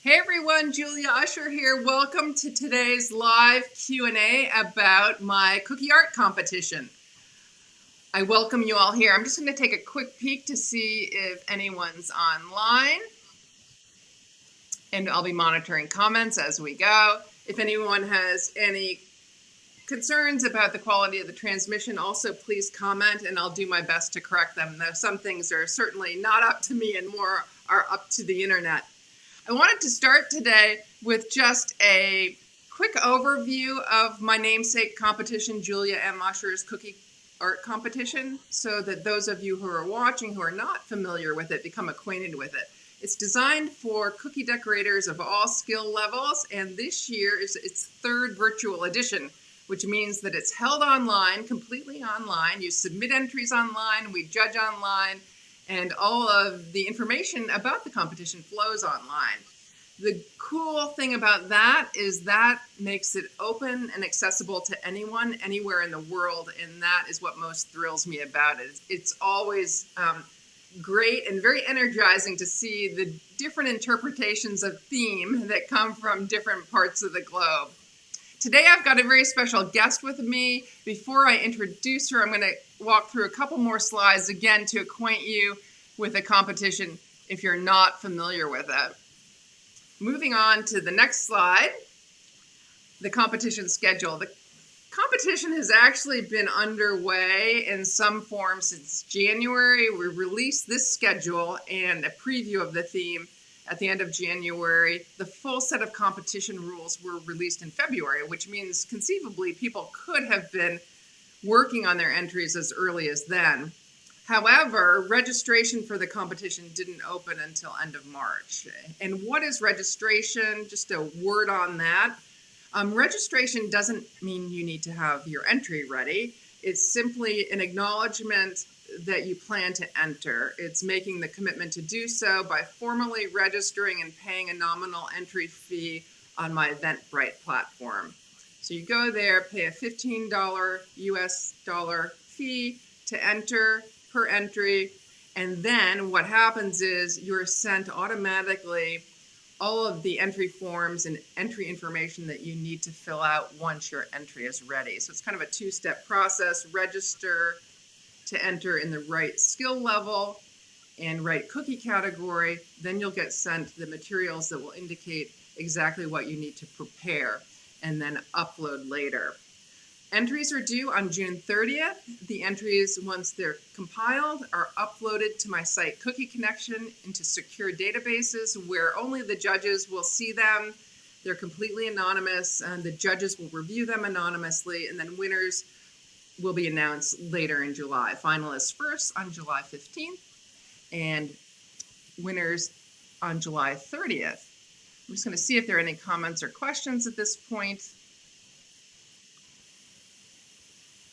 Hey everyone, Julia Usher here. Welcome to today's live Q&A about my cookie art competition. I welcome you all here. I'm just going to take a quick peek to see if anyone's online, and I'll be monitoring comments as we go. If anyone has any concerns about the quality of the transmission, also please comment and I'll do my best to correct them. Though some things are certainly not up to me and more are up to the internet. I wanted to start today with just a quick overview of my namesake competition, Julia M. Usher's Cookie Art Competition, so that those of you who are watching who are not familiar with it become acquainted with it. It's designed for cookie decorators of all skill levels, and this year is its third virtual edition, which means that it's held online, completely online. You submit entries online, we judge online, and all of the information about the competition flows online. The cool thing about that is that makes it open and accessible to anyone, anywhere in the world, and that is what most thrills me about it. It's always great and very energizing to see the different interpretations of theme that come from different parts of the globe. Today I've got a very special guest with me. Before I introduce her, I'm going to walk through a couple more slides again to acquaint you with the competition if you're not familiar with it. Moving on to the next slide, the competition schedule. The competition has actually been underway in some form since January. We released this schedule and a preview of the theme at the end of January. The full set of competition rules were released in February, which means conceivably people could have been working on their entries as early as then. However, registration for the competition didn't open until end of March. And what is registration? Just a word on that. Registration doesn't mean you need to have your entry ready. It's simply an acknowledgement that you plan to enter. It's making the commitment to do so by formally registering and paying a nominal entry fee on my Eventbrite platform. So you go there, pay a $15 US dollar fee to enter per entry, and then what happens is you're sent automatically all of the entry forms and entry information that you need to fill out once your entry is ready. So it's kind of a two-step process: register to enter in the right skill level and right cookie category. Then you'll get sent the materials that will indicate exactly what you need to prepare and then upload later. Entries are due on June 30th. The entries, once they're compiled, are uploaded to my site Cookie Connection into secure databases where only the judges will see them. They're completely anonymous, and the judges will review them anonymously, and then winners will be announced later in July. Finalists first on July 15th, and winners on July 30th. I'm just going to see if there are any comments or questions at this point.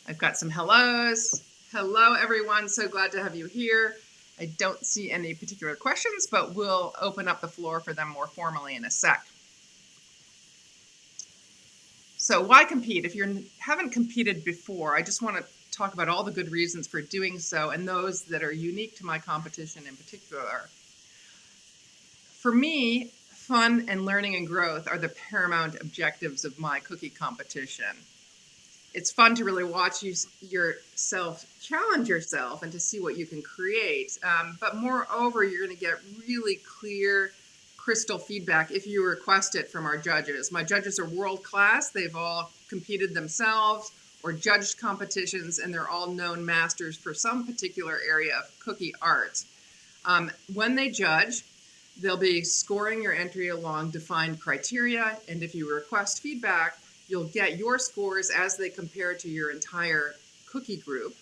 I've got some hellos. Hello, everyone. So glad to have you here. I don't see any particular questions, but we'll open up the floor for them more formally in a sec. So why compete? If you haven't competed before, I just want to talk about all the good reasons for doing so and those that are unique to my competition in particular. For me, fun and learning and growth are the paramount objectives of my cookie competition. It's fun to really watch yourself challenge yourself and to see what you can create. But moreover, you're going to get really clear, crystal feedback if you request it from our judges. My judges are world class. They've all competed themselves or judged competitions, and they're all known masters for some particular area of cookie art. When they judge, they'll be scoring your entry along defined criteria, and if you request feedback, you'll get your scores as they compare to your entire cookie group.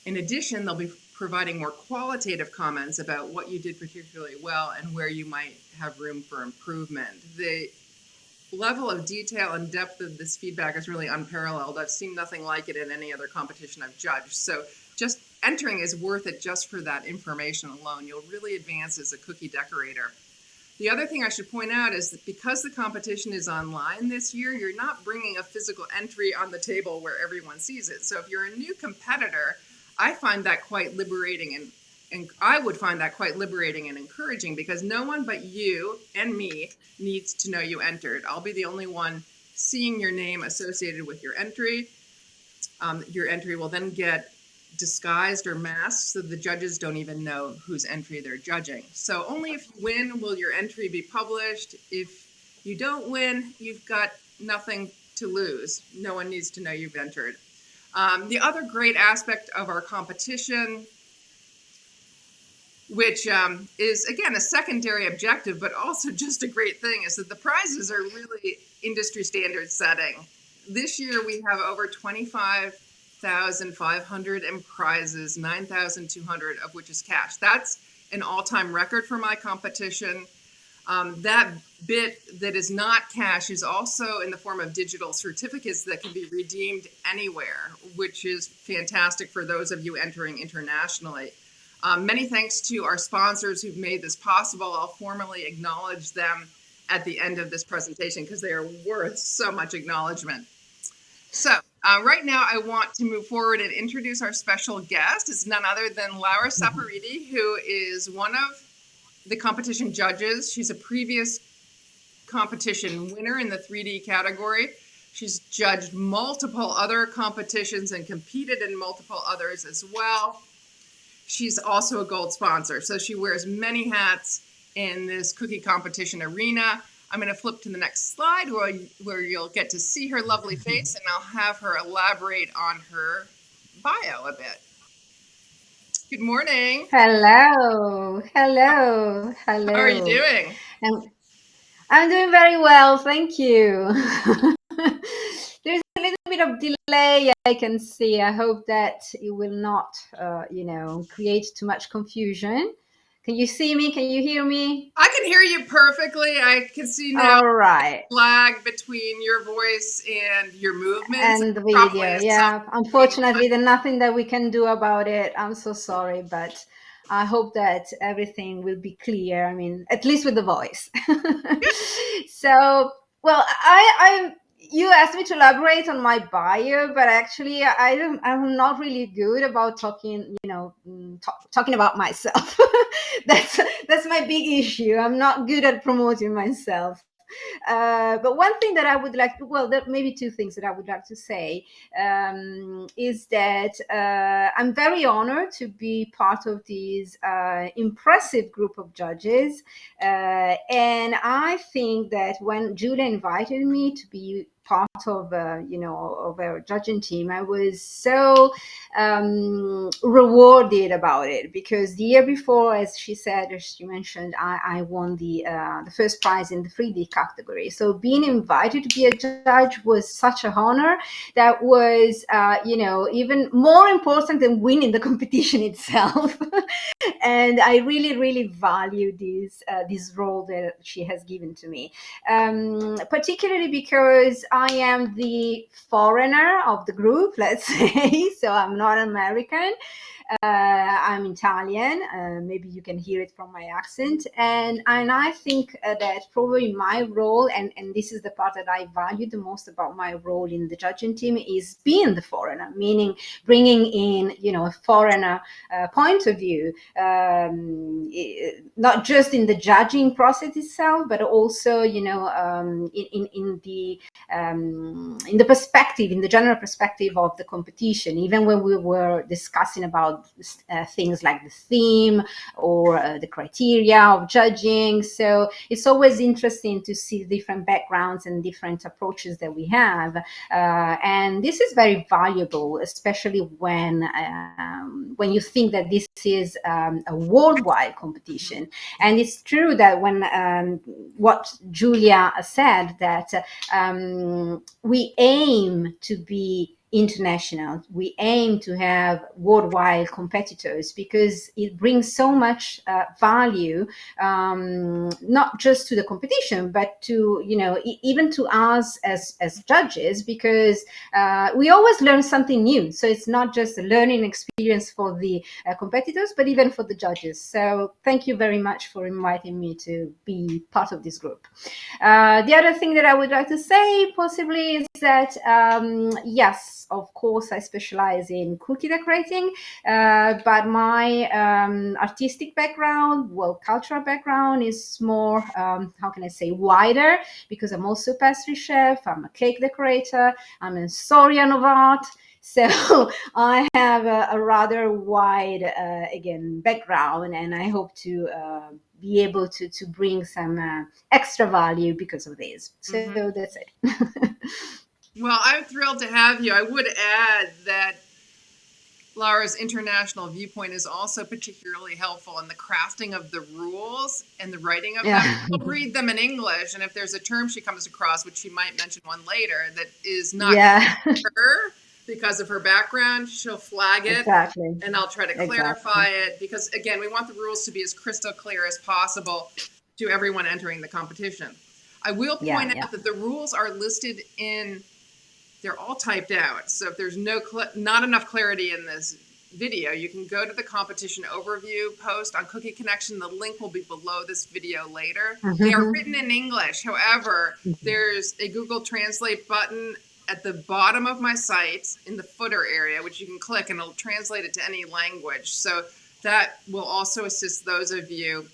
In addition, they'll be providing more qualitative comments about what you did particularly well and where you might have room for improvement. The level of detail and depth of this feedback is really unparalleled. I've seen nothing like it in any other competition I've judged. So just entering is worth it just for that information alone. You'll really advance as a cookie decorator. The other thing I should point out is that because the competition is online this year, you're not bringing a physical entry on the table where everyone sees it. So if you're a new competitor, I find that quite liberating and and I would find that quite liberating and encouraging, because no one but you and me needs to know you entered. I'll be the only one seeing your name associated with your entry. Your entry will then get disguised or masked, so the judges don't even know whose entry they're judging. So only if you win will your entry be published. If you don't win, you've got nothing to lose. No one needs to know you've entered. The other great aspect of our competition, which is, again, a secondary objective, but also just a great thing, is that the prizes are really industry standard setting. This year we have over 25,500 in prizes, 9,200 of which is cash. That's an all-time record for my competition. That bit that is not cash is also in the form of digital certificates that can be redeemed anywhere, which is fantastic for those of you entering internationally. Many thanks to our sponsors who've made this possible. I'll formally acknowledge them at the end of this presentation because they are worth so much acknowledgement. So right now I want to move forward and introduce our special guest. It's none other than Laura Saporiti, who is one of the competition judges. She's a previous competition winner in the 3D category. She's judged multiple other competitions and competed in multiple others as well. She's also a gold sponsor, so she wears many hats in this cookie competition arena. I'm going to flip to the next slide where you'll get to see her lovely face, and I'll have her elaborate on her bio a bit. Good morning. Hello, hello, hello. How are you doing? I'm doing very well, thank you. There's a little bit of delay I can see. I hope that it will not, create too much confusion. Can you see me? Can you hear me? I can hear you perfectly. I can see now All right. lag between your voice and your movements. And the Probably video, some. yeah. Unfortunately, there's nothing that we can do about it. I'm so sorry, but I hope that everything will be clear. I mean, at least with the voice. So, well, you asked me to elaborate on my bio, but actually, I'm not really good about talking. Talking about myself. that's my big issue. I'm not good at promoting myself. But one thing that I would like, well, there may be two things that I would like to say, is that I'm very honored to be part of this impressive group of judges. And I think that when Julia invited me to be part of of our judging team, I was so rewarded about it, because the year before, as she said, as she mentioned, I won the first prize in the 3D category. So being invited to be a judge was such an honor that was even more important than winning the competition itself. And I really, really value this role that she has given to me, particularly because I am the foreigner of the group, let's say. So I'm not American. I'm Italian. Maybe you can hear it from my accent. And I think that probably my role, and this is the part that I value the most about my role in the judging team, is being the foreigner, meaning bringing in, a foreigner point of view, not just in the judging process itself, but also, in the perspective, in the general perspective of the competition, even when we were discussing about things like the theme or the criteria of judging. So it's always interesting to see different backgrounds and different approaches that we have. And this is very valuable, especially when you think that this is a worldwide competition. And it's true that when what Julia said, that we aim to be international. We aim to have worldwide competitors because it brings so much value, not just to the competition, but to, even to us as judges, because we always learn something new. So it's not just a learning experience for the competitors, but even for the judges. So thank you very much for inviting me to be part of this group. The other thing that I would like to say possibly is that, yes, yes, of course, I specialize in cookie decorating, but my artistic background, well, cultural background is more, how can I say, wider, because I'm also a pastry chef, I'm a cake decorator, I'm a historian of art. So I have a rather wide, again, background, and I hope to be able to bring some extra value because of this. So that's it. Well, I'm thrilled to have you. I would add that Laura's international viewpoint is also particularly helpful in the crafting of the rules and the writing of them. Yeah. She'll read them in English, and if there's a term she comes across, which she might mention one later, that is not Yeah. her because of her background, she'll flag it, Exactly. and I'll try to clarify it, because again, we want the rules to be as crystal clear as possible to everyone entering the competition. I will point out that the rules are listed in, they're all typed out. So if there's not enough clarity in this video, you can go to the competition overview post on Cookie Connection. The link will be below this video later. They are written in English. However, there's a Google Translate button at the bottom of my site in the footer area, which you can click and it'll translate it to any language. So that will also assist those of you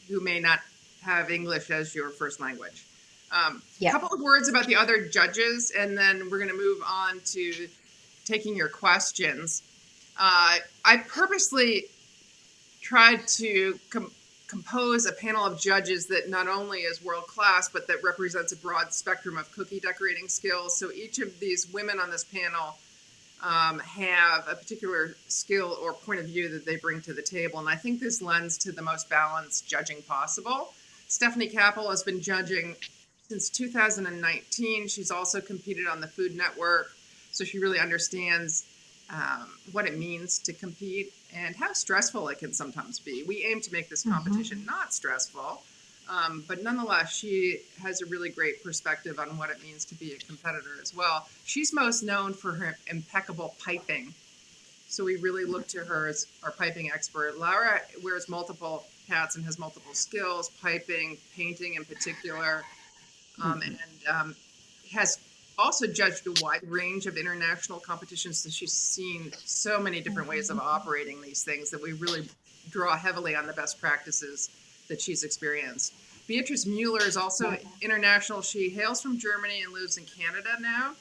who may not have English as your first language. A couple of words about the other judges, and then we're going to move on to taking your questions. I purposely tried to compose a panel of judges that not only is world-class, but that represents a broad spectrum of cookie decorating skills. So each of these women on this panel have a particular skill or point of view that they bring to the table. And I think this lends to the most balanced judging possible. Stephanie Capel has been judging since 2019. She's also competed on the Food Network, so she really understands what it means to compete and how stressful it can sometimes be. We aim to make this competition not stressful, but nonetheless, she has a really great perspective on what it means to be a competitor as well. She's most known for her impeccable piping, so we really look to her as our piping expert. Laura wears multiple hats and has multiple skills, piping, painting in particular. And has also judged a wide range of international competitions. So she's seen so many different ways of operating these things that we really draw heavily on the best practices that she's experienced. Beatrice Mueller is also international. She hails from Germany and lives in Canada now.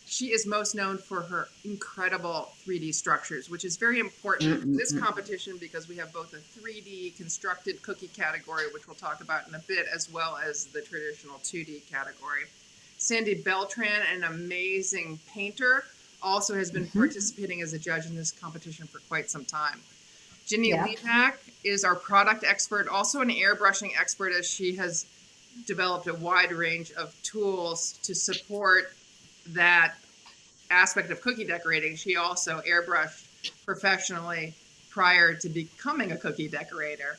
She is most known for her incredible 3D structures, which is very important in this competition because we have both a 3D constructed cookie category, which we'll talk about in a bit, as well as the traditional 2D category. Sandy Beltran, an amazing painter, also has been participating as a judge in this competition for quite some time. Ginny Lepak is our product expert, also an airbrushing expert, as she has developed a wide range of tools to support that aspect of cookie decorating. She also airbrushed professionally prior to becoming a cookie decorator.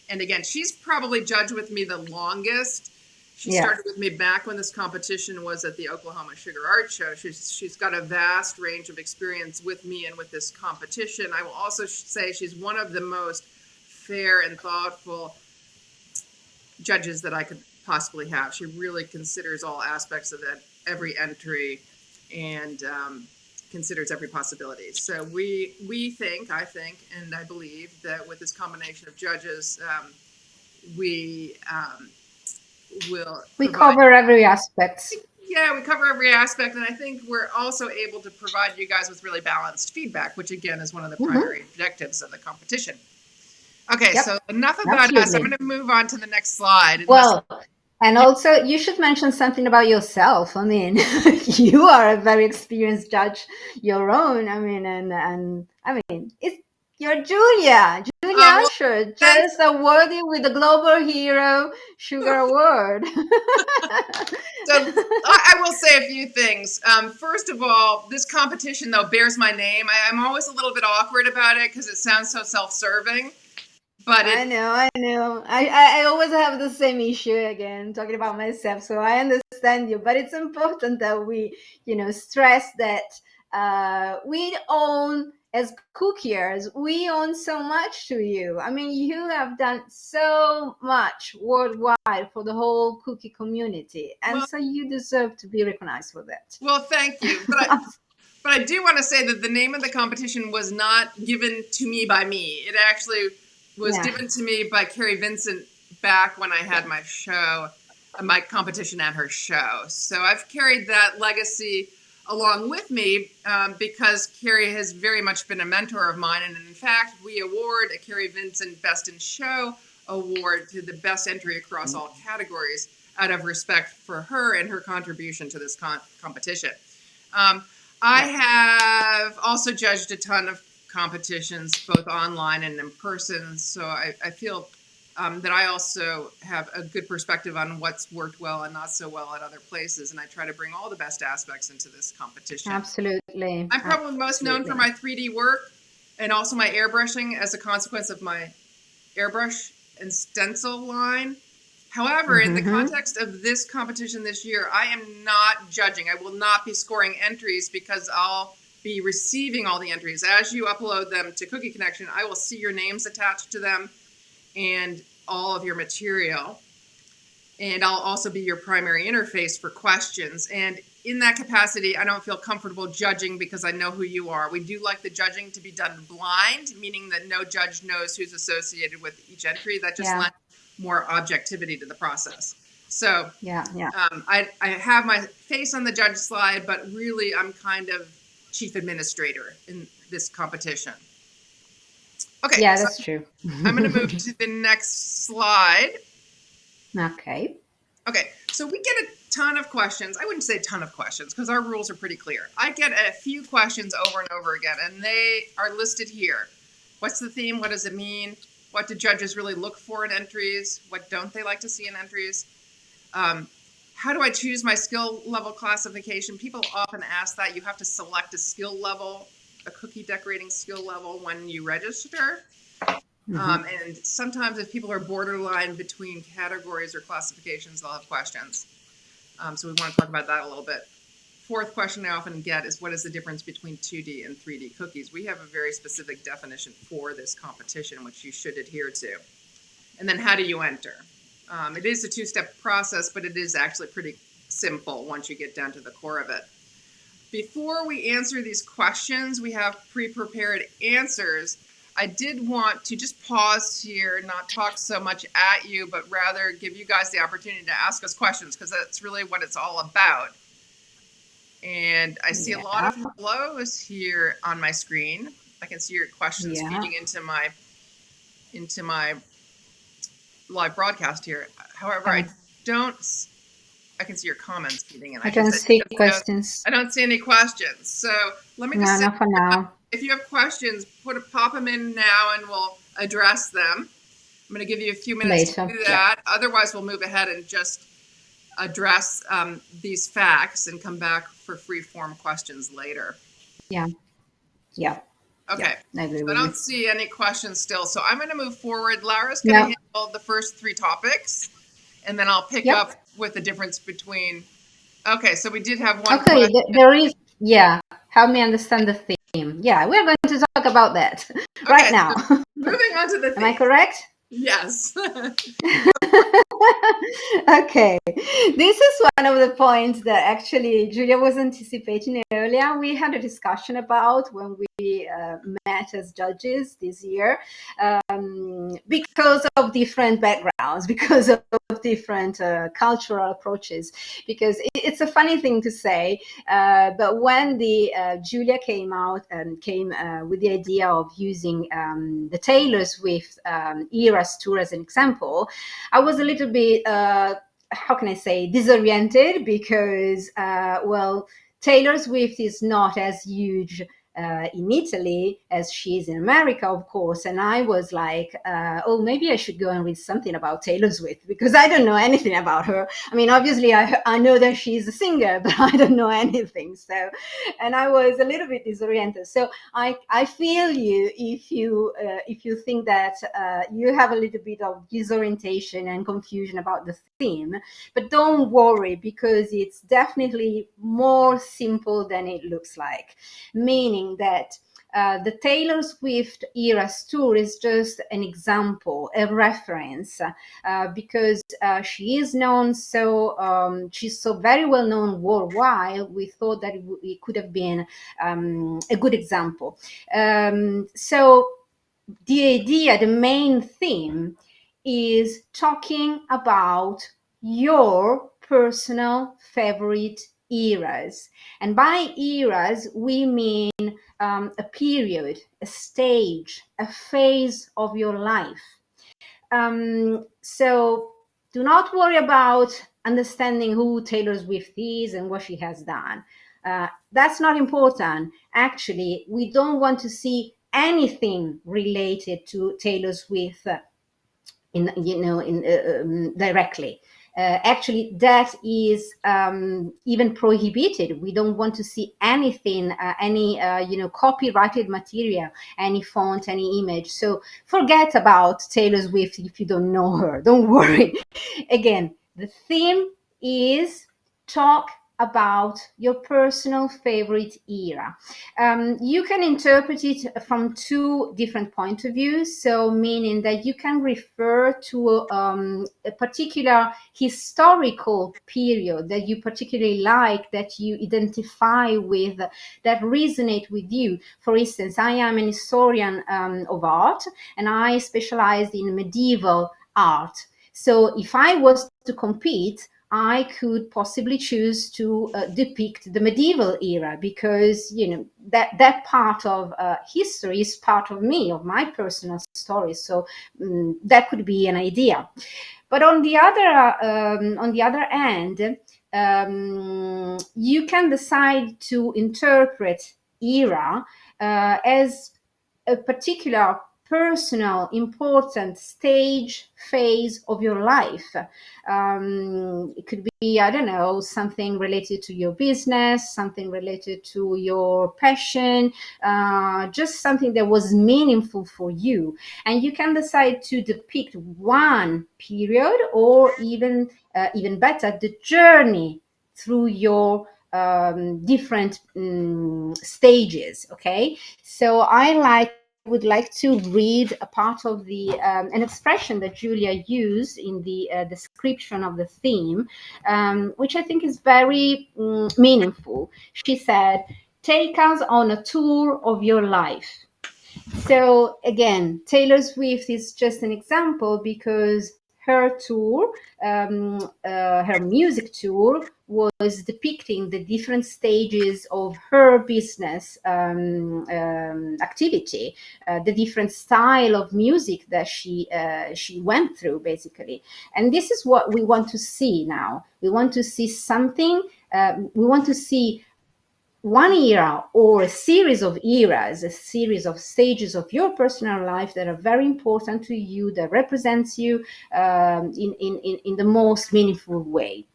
And again, she's probably judged with me the longest. She started with me back when this competition was at the Oklahoma Sugar Art Show. She's got a vast range of experience with me and with this competition. I will also say she's one of the most fair and thoughtful judges that I could possibly have. She really considers all aspects of that, every entry, and considers every possibility. So I think, and I believe that with this combination of judges, we cover every aspect. Yeah, we cover every aspect, and I think we're also able to provide you guys with really balanced feedback, which again is one of the primary objectives of the competition. Okay, so enough about us. I'm going to move on to the next slide. Well, and also you should mention something about yourself. I mean, you are a very experienced judge, your own. I mean, and I mean, you're Julia Usher, just awarded with the Global Hero Sugar Award. So I will say a few things. First of all, this competition, though, bears my name. I'm always a little bit awkward about it because it sounds so self-serving. But I know. I always have the same issue again, talking about myself. So I understand you, but it's important that we, stress that we own, as cookiers, we own so much to you. I mean, you have done so much worldwide for the whole cookie community, and so you deserve to be recognized for that. Well, thank you. But I do want to say that the name of the competition was not given to me by me. It actually was given to me by Carrie Vincent back when I had my show, my competition at her show. So I've carried that legacy along with me because Carrie has very much been a mentor of mine. And in fact, we award a Carrie Vincent Best in Show award to the best entry across all categories out of respect for her and her contribution to this competition. I have also judged a ton of competitions, both online and in person. So I feel that I also have a good perspective on what's worked well and not so well at other places. And I try to bring all the best aspects into this competition. Absolutely. I'm probably most known for my 3D work and also my airbrushing as a consequence of my airbrush and stencil line. However, in the context of this competition this year, I am not judging. I will not be scoring entries because I'll be receiving all the entries. As you upload them to Cookie Connection, I will see your names attached to them and all of your material. And I'll also be your primary interface for questions. And in that capacity, I don't feel comfortable judging because I know who you are. We do like the judging to be done blind, meaning that no judge knows who's associated with each entry. That just lends more objectivity to the process. So I have my face on the judge slide, but really I'm kind of chief administrator in this competition. Okay. Yeah, that's true. I'm going to move to the next slide. Okay. Okay, so we get a ton of questions. I wouldn't say a ton of questions because our rules are pretty clear. I get a few questions over and over again, and they are listed here. What's the theme? What does it mean? What do judges really look for in entries? What don't they like to see in entries? How do I choose my skill level classification? People often ask that. You have to select a skill level, a cookie decorating skill level when you register. And sometimes if people are borderline between categories or classifications, they'll have questions. So we want to talk about that a little bit. Fourth question I often get is, what is the difference between 2D and 3D cookies? We have a very specific definition for this competition, which you should adhere to. And then how do you enter? It is a two-step process, but it is actually pretty simple once you get down to the core of it. Before we answer these questions, we have pre-prepared answers. I did want to just pause here, not talk so much at you, but rather give you guys the opportunity to ask us questions because that's really what it's all about. And I see a lot of hellos here on my screen. I can see your questions feeding into my live broadcast here. However, I can see your comments feeding in. I don't see questions. I don't see any questions. So let me just say, not for now. If you have questions, pop them in now and we'll address them. I'm going to give you a few minutes to do that. Otherwise, we'll move ahead and just address these facts and come back for free form questions later. Yeah. Okay. I don't see any questions still. So I'm going to move forward. Lara's going to handle the first three topics, and then I'll pick up with the difference between. Okay, so we did have one. Okay, there is. Yeah, help me understand the theme. Yeah, we're going to talk about that right now. So moving on to the theme. Am I correct? Yes. Okay, this is one of the points that actually Julia was anticipating earlier. We had a discussion about when we met as judges this year because of different backgrounds, because of different cultural approaches. Because it's a funny thing to say, but when the Julia came out and came with the idea of using the Taylor Swift Eras tour as an example, I was a little bit, how can I say, disoriented because, Taylor Swift is not as huge in Italy as she is in America, of course. And I was like, maybe I should go and read something about Taylor Swift because I don't know anything about her. I mean, obviously, I know that she's a singer, but I don't know anything. So, and I was a little bit disoriented. So I feel you if you think that you have a little bit of disorientation and confusion about the theme, but don't worry because it's definitely more simple than it looks like. Meaning that the Taylor Swift Eras Tour is just an example, a reference, because she is known she's so very well known worldwide. We thought that it could have been a good example. So the idea, the main theme is talking about your personal favorite eras. And by eras, we mean a period, a stage, a phase of your life. So do not worry about understanding who Taylor Swift is and what she has done. That's not important. Actually, we don't want to see anything related to Taylor Swift directly. Actually, that is even prohibited. We don't want to see anything, any copyrighted material, any font, any image. So forget about Taylor Swift if you don't know her. Don't worry. Again, the theme is talk about your personal favorite era. You can interpret it from two different points of view. So meaning that you can refer to a particular historical period that you particularly like, that you identify with, that resonate with you. For instance, I am an historian of art, and I specialized in medieval art. So if I was to compete, I could possibly choose to depict the medieval era, because that part of history is part of me, of my personal story. So that could be an idea. But on the other end, you can decide to interpret era as a particular personal, important stage, phase of your life. It could be, I don't know, something related to your business, something related to your passion, just something that was meaningful for you. And you can decide to depict one period, or even better, the journey through your different stages. Okay, so I would like to read a part of an expression that Julia used in the description of the theme, which I think is very meaningful. She said, "Take us on a tour of your life." So again, Taylor Swift is just an example, because her tour, her music tour, was depicting the different stages of her business activity, the different style of music that she went through, basically. And this is what we want to see now. We want to see something. We want to see one era, or a series of eras, a series of stages of your personal life that are very important to you, that represents you in the most meaningful way.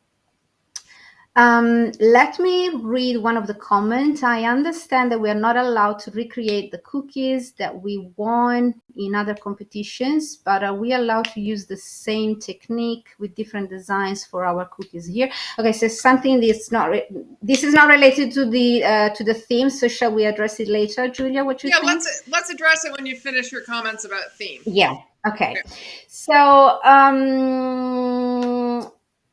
Let me read one of the comments. I understand that we are not allowed to recreate the cookies that we won in other competitions, but are we allowed to use the same technique with different designs for our cookies here? Okay, so something that's not this is not related to the theme. So shall we address it later, Julia? What you think? Yeah, let's address it when you finish your comments about theme. Yeah. Okay. So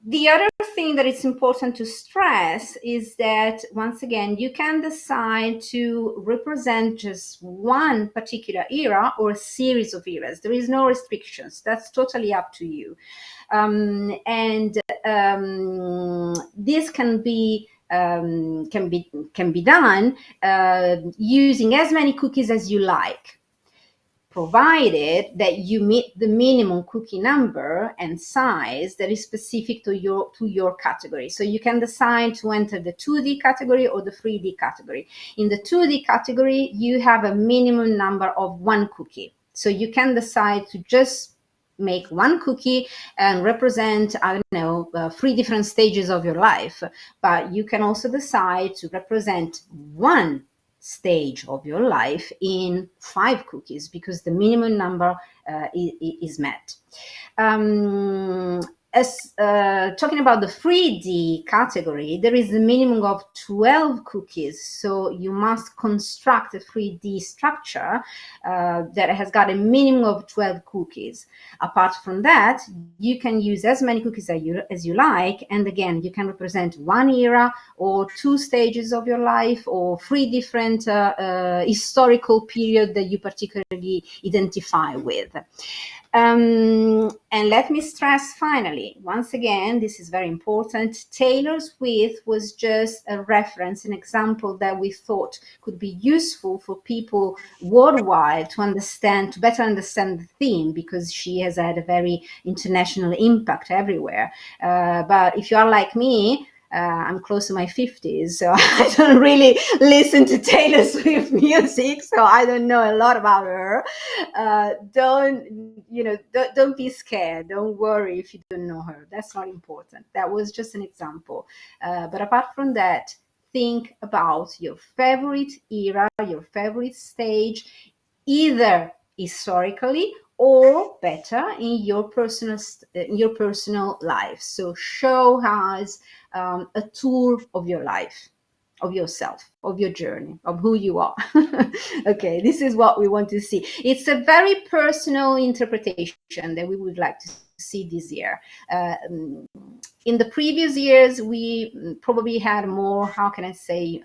the other thing that it's important to stress is that, once again, you can decide to represent just one particular era or a series of eras. There is no restrictions. That's totally up to you. This can be done using as many cookies as you like, provided that you meet the minimum cookie number and size that is specific to your category. So you can decide to enter the 2D category or the 3D category. In the 2D category, you have a minimum number of 1 cookie. So you can decide to just make 1 cookie and represent, I don't know, 3 different stages of your life. But you can also decide to represent 1 stage of your life in 5 cookies, because the minimum number is met. as talking about the 3D category, there is a minimum of 12 cookies. So you must construct a 3D structure that has got a minimum of 12 cookies. Apart from that, you can use as many cookies as you like. And again, you can represent one era or two stages of your life or three different historical period that you particularly identify with. And let me stress finally, once again, this is very important. Taylor Swift was just a reference, an example that we thought could be useful for people worldwide to better understand the theme, because she has had a very international impact everywhere. But if you are like me, I'm close to my 50s, so I don't really listen to Taylor Swift music, so I don't know a lot about her. Don't be scared. Don't worry if you don't know her. That's not important. That was just an example. But apart from that, think about your favorite era, your favorite stage, either historically or better in your personal life. So show us a tour of your life, of yourself, of your journey, of who you are. Okay, this is what we want to see. It's a very personal interpretation that we would like to see this year. In the previous years, we probably had more, how can I say,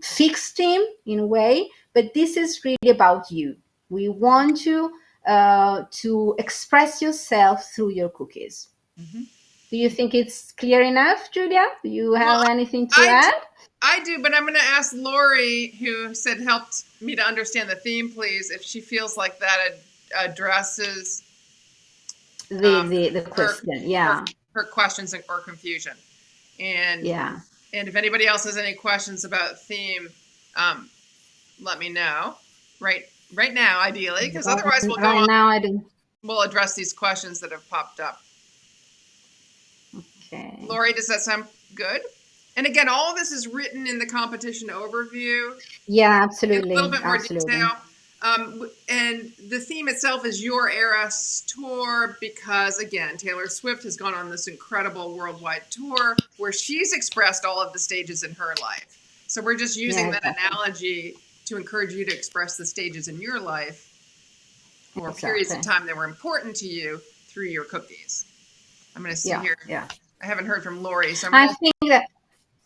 fixed theme in a way, but this is really about you. We want you to express yourself through your cookies. Mm-hmm. Do you think it's clear enough, Julia? Do you have anything to I add? I do, but I'm going to ask Lori, who said helped me to understand the theme, please, if she feels like that addresses The her, question, her yeah. her questions or confusion. And Yeah. and if anybody else has any questions about theme, let me know. Right now, ideally, because otherwise we'll go Right on. now, I don't. We'll address these questions that have popped up. Okay. Lori, does that sound good? And again, all of this is written in the competition overview. Yeah, In a absolutely, little bit more absolutely. detail. And the theme itself is Your Era Tour, because again, Taylor Swift has gone on this incredible worldwide tour where she's expressed all of the stages in her life. So we're just using Yeah, that exactly. analogy to encourage you to express the stages in your life for periods Exactly. of time that were important to you through your cookies. I'm going to see Yeah, here. yeah. I haven't heard from Lori, so I'm I going to think that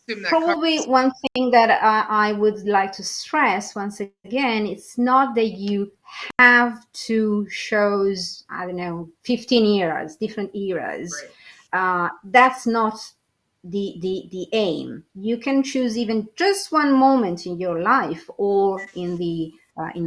assume that probably covers. one thing that I would like to stress once again, it's not that you have to choose, I don't know, 15 eras, different eras. Right. That's not the aim. You can choose even just one moment in your life or in the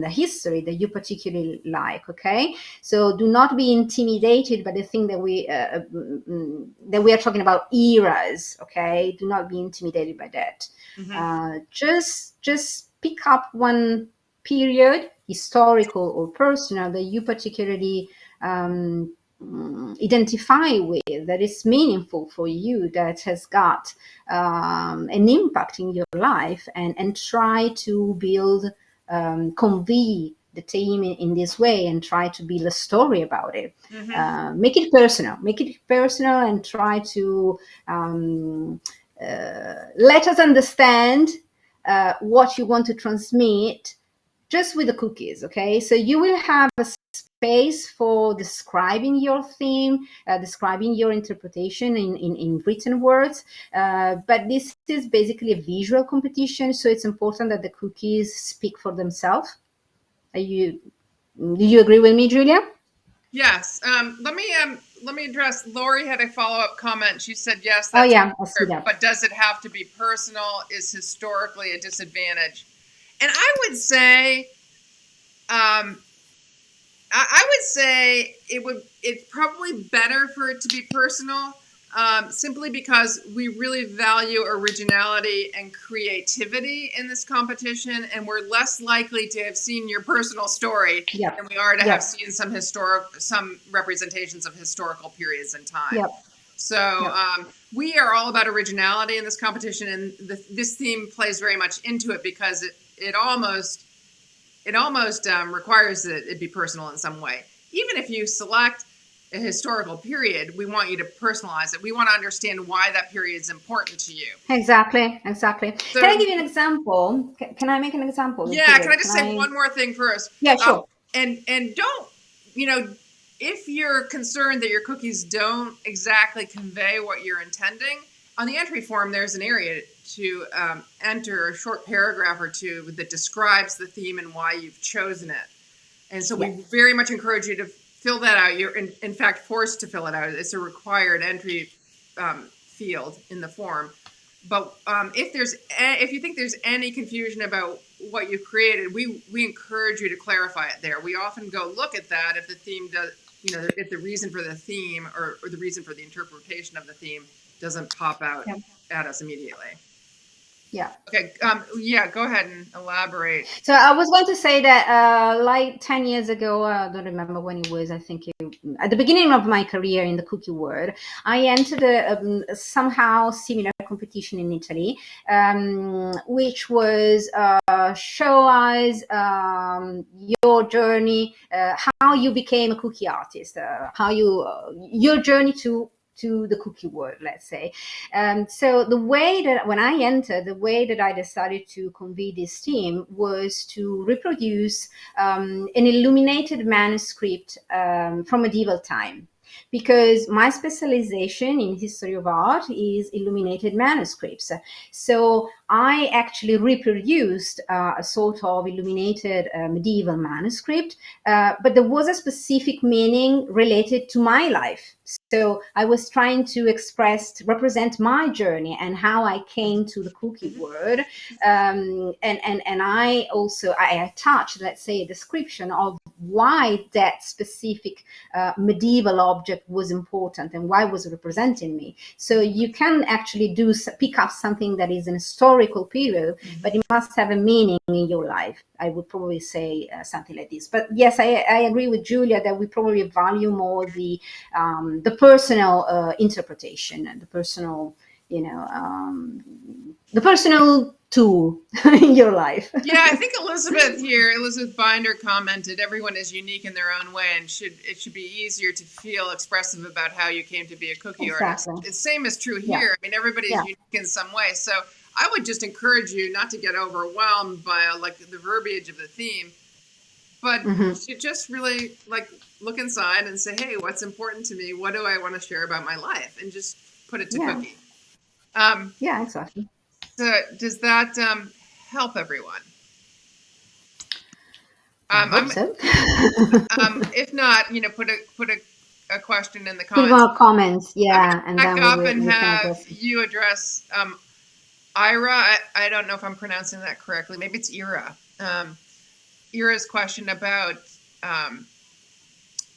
history that you particularly like. Okay, so do not be intimidated by the thing that we are talking about eras. Okay, do not be intimidated by that. Mm-hmm. Just pick up one period, historical or personal, that you particularly identify with, that is meaningful for you, that has got an impact in your life, and try to build, convey the theme in this way, and try to build a story about it. Mm-hmm. Make it personal, and try to let us understand what you want to transmit just with the cookies. Okay, so you will have a space for describing your theme, describing your interpretation in written words, but this is basically a visual competition, so it's important that the cookies speak for themselves. Do you agree with me, Julia? Yes. Let me address. Lori had a follow up comment. She said, "Yes, Oh that's yeah, I see true, that. but does it have to be personal? Is historically a disadvantage?" And I would say, I would say it's probably better for it to be personal, simply because we really value originality and creativity in this competition, and we're less likely to have seen your personal story Yep. than we are to have Yep. seen some representations of historical periods in time. Yep. So Yep. we are all about originality in this competition, and this theme plays very much into it, because it almost requires that it be personal in some way. Even if you select a historical period, we want you to personalize it. We want to understand why that period is important to you. Exactly. So, Can I give you an example? Can I make an example? yeah, can I just say one more thing first? Yeah, sure. And don't, if you're concerned that your cookies don't exactly convey what you're intending, on the entry form, there's an area to enter a short paragraph or two that describes the theme and why you've chosen it. And so we very much encourage you to fill that out. You're in fact forced to fill it out. It's a required entry field in the form. But if you think there's any confusion about what you've created, we encourage you to clarify it there. We often go look at that if the theme does, if the reason for the theme or the reason for the interpretation of the theme doesn't pop out at us immediately. Yeah. Okay. Go ahead and elaborate. So I was going to say that like 10 years ago, I don't remember when it was, I think at the beginning of my career in the cookie world, I entered a somehow similar competition in Italy, which was show us your journey, how you became a cookie artist, how your journey to the cookie world, let's say. So the way that when I entered, the way that I decided to convey this theme was to reproduce an illuminated manuscript from medieval time, because my specialization in history of art is illuminated manuscripts. So I actually reproduced a sort of illuminated medieval manuscript, but there was a specific meaning related to my life. So I was trying to represent my journey and how I came to the cookie world. And I attached, let's say, a description of why that specific medieval object was important and why it was representing me. So you can actually pick up something that is an historical period, but it must have a meaning in your life. I would probably say something like this. But yes, I agree with Julia that we probably value more the personal interpretation and the personal, the personal tool in your life. Yeah, I think Elizabeth Binder commented, everyone is unique in their own way, and it should be easier to feel expressive about how you came to be a cookie artist. The same is true here. I mean, everybody is unique in some way. So I would just encourage you not to get overwhelmed by the verbiage of the theme, but you just really look inside and say, hey, what's important to me? What do I want to share about my life? And just put it to cookie. Yeah, exactly. So does that help everyone? I hope so. If not, put a question in the comments. Put more comments, yeah, and then we have you address Ira. I don't know if I'm pronouncing that correctly. Maybe it's Ira. Ira's question about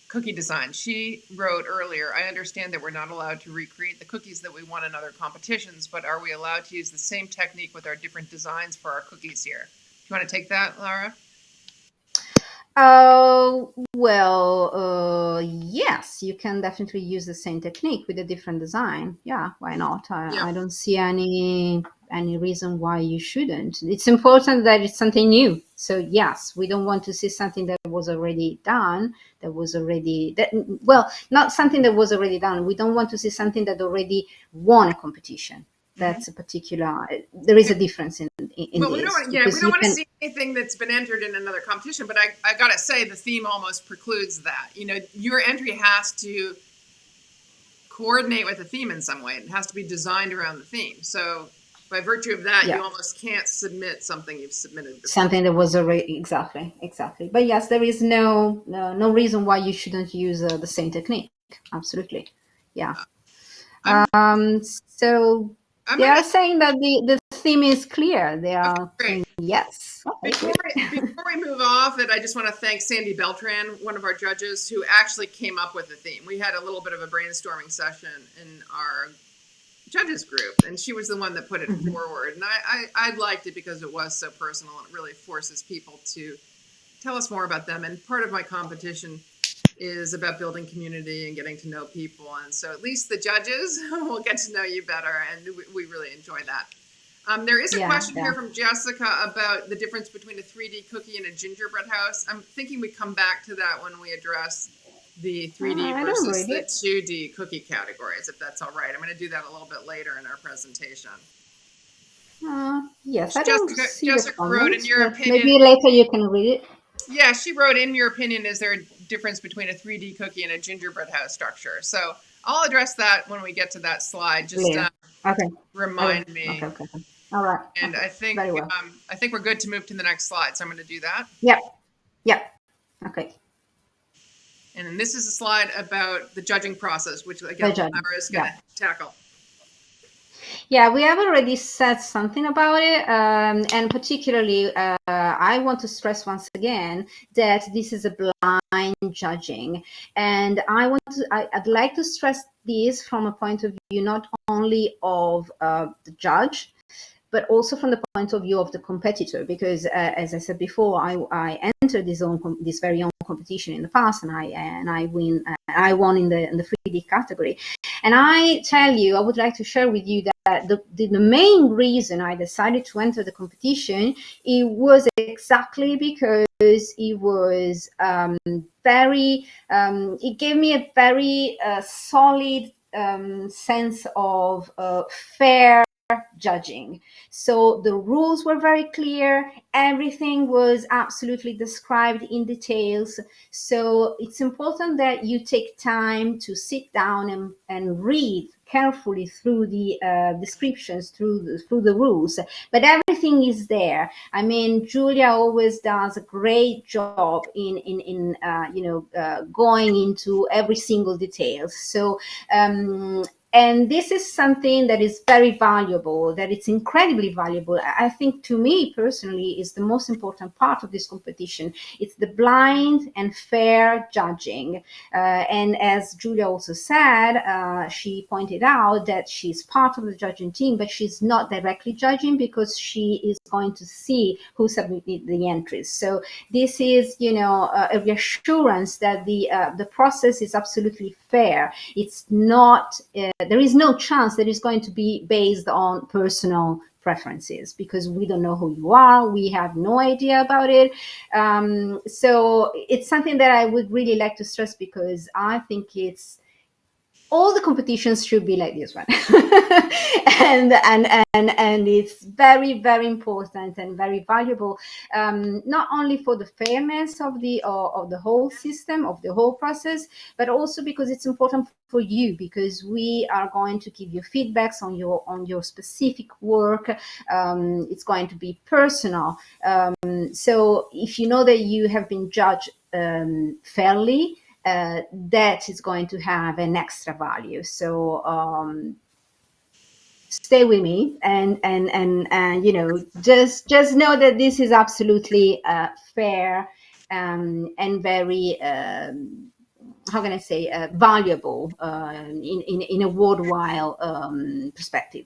cookie design. She wrote earlier, I understand that we're not allowed to recreate the cookies that we want in other competitions, but are we allowed to use the same technique with our different designs for our cookies here? Do you want to take that, Laura? Yes, you can definitely use the same technique with a different design. Yeah, why not? I don't see any reason why you shouldn't. It's important that it's something new. So yes, we don't want to see something that was already done, not something that was already done. We don't want to see something that already won a competition. That's a particular, there is a difference in this. We don't want to see anything that's been entered in another competition, but I gotta say the theme almost precludes that. Your entry has to coordinate with the theme in some way. It has to be designed around the theme. So by virtue of that, you almost can't submit something you've submitted before. Something that was already, exactly. But yes, there is no reason why you shouldn't use the same technique. Absolutely. Yeah. So they are saying that the theme is clear. They are saying yes. Before we move off it, I just want to thank Sandy Beltran, one of our judges, who actually came up with the theme. We had a little bit of a brainstorming session in our judges group, and she was the one that put it forward. And I liked it because it was so personal, and it really forces people to tell us more about them. And part of my competition is about building community and getting to know people. And so at least the judges will get to know you better. And we really enjoy that. There is a question here from Jessica about the difference between a 3D cookie and a gingerbread house. I'm thinking we come back to that when we address the 3D I don't versus read the it. 2D cookie categories, if that's all right. I'm going to do that a little bit later in our presentation. Yes, I don't see the Jessica wrote, in comments, your but opinion, maybe later you can read it. yeah, she wrote, in your opinion, is there a difference between a 3D cookie and a gingerbread house structure? So I'll address that when we get to that slide. Just Later. Okay. Okay. remind me. Okay. All right. And Okay. Very well. I think we're good to move to the next slide. So I'm going to do that. Yep. Yep. Okay. And then this is a slide about the judging process, which The again, judging. Laura is going Yeah. to tackle. Yeah, we have already said something about it, and particularly, I want to stress once again that this is a blind judging, and I'd like to stress this from a point of view not only of the judge, but also from the point of view of the competitor, because as I said before, I entered this very own competition in the past, and I won in the 3D category. And I tell you, I would like to share with you that the main reason I decided to enter the competition, it was exactly because it was it gave me a very solid sense of fair judging. So the rules were very clear, everything was absolutely described in details. So it's important that you take time to sit down and read carefully through the descriptions, through the rules, but everything is there. I mean, Julia always does a great job in going into every single detail. So and this is something that is very valuable, that it's incredibly valuable. I think, to me personally, is the most important part of this competition. It's the blind and fair judging. And as Julia also said, she pointed out that she's part of the judging team, but she's not directly judging because she is going to see who submitted the entries. So this is, a reassurance that the process is absolutely fair. It's not, there is no chance that it's going to be based on personal preferences, because we don't know who you are. We have no idea about it. So it's something that I would really like to stress, because I think all the competitions should be like this one. and it's very, very important and very valuable, not only for the fairness of the whole system, of the whole process, but also because it's important for you, because we are going to give you feedbacks on your specific work. It's going to be personal. So if you know that you have been judged fairly, that is going to have an extra value. So stay with me, and just know that this is absolutely fair, and very how can I say, valuable in a worldwide perspective.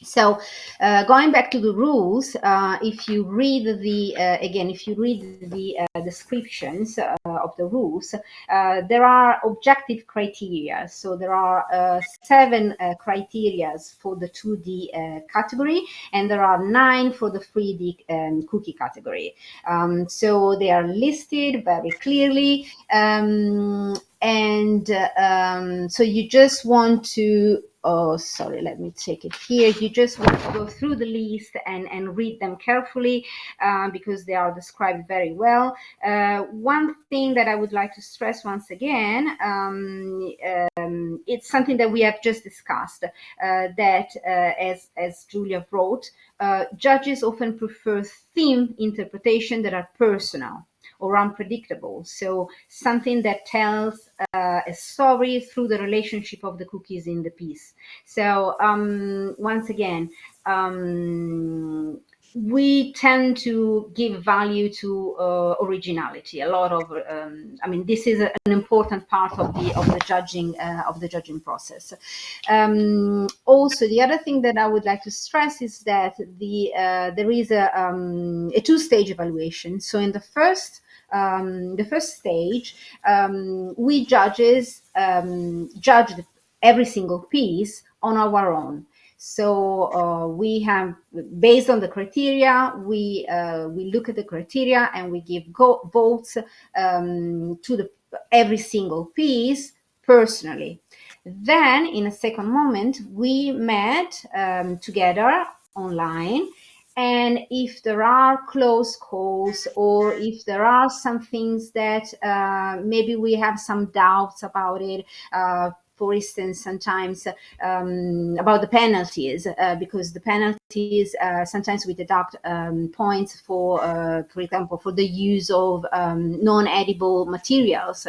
So going back to the rules, if you read the descriptions of the rules, there are objective criteria. So there are 7 criteria for the 2D category, and there are 9 for the 3D cookie category. So they are listed very clearly, so you just want to, oh, sorry, let me take it here. You just want to go through the list and read them carefully, because they are described very well. One thing that I would like to stress once again, it's something that we have just discussed, that as Julia wrote, judges often prefer theme interpretation that are personal or unpredictable. So something that tells a story through the relationship of the cookies in the piece. So once again, we tend to give value to originality. A lot of, this is an important part of the judging process. Also, the other thing that I would like to stress is that there is a two-stage evaluation. So in the first stage, we judges judge every single piece on our own. So we have, based on the criteria, we look at the criteria and we give votes to every single piece personally. Then, in a second moment, we met together online. And if there are close calls, or if there are some things that maybe we have some doubts about it, for instance, sometimes about the penalties, because the penalties, sometimes we deduct points for example, for the use of non-edible materials.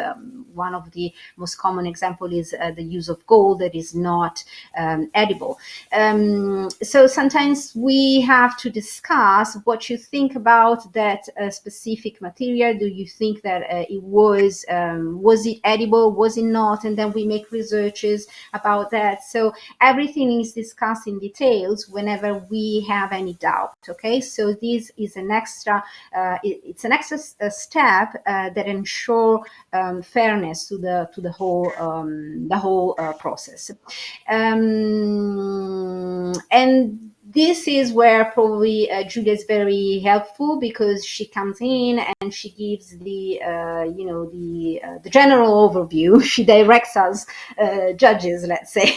One of the most common example is the use of gold that is not edible. So sometimes we have to discuss what you think about that specific material. Do you think that it was it edible? Was it not? And then we make researches about that. So everything is discussed in details whenever we have any doubt. Okay, so this is an extra. It's an extra step that ensure fairness to the whole process. And this is where probably Julia is very helpful, because she comes in and she gives the the general overview. She directs us judges, let's say,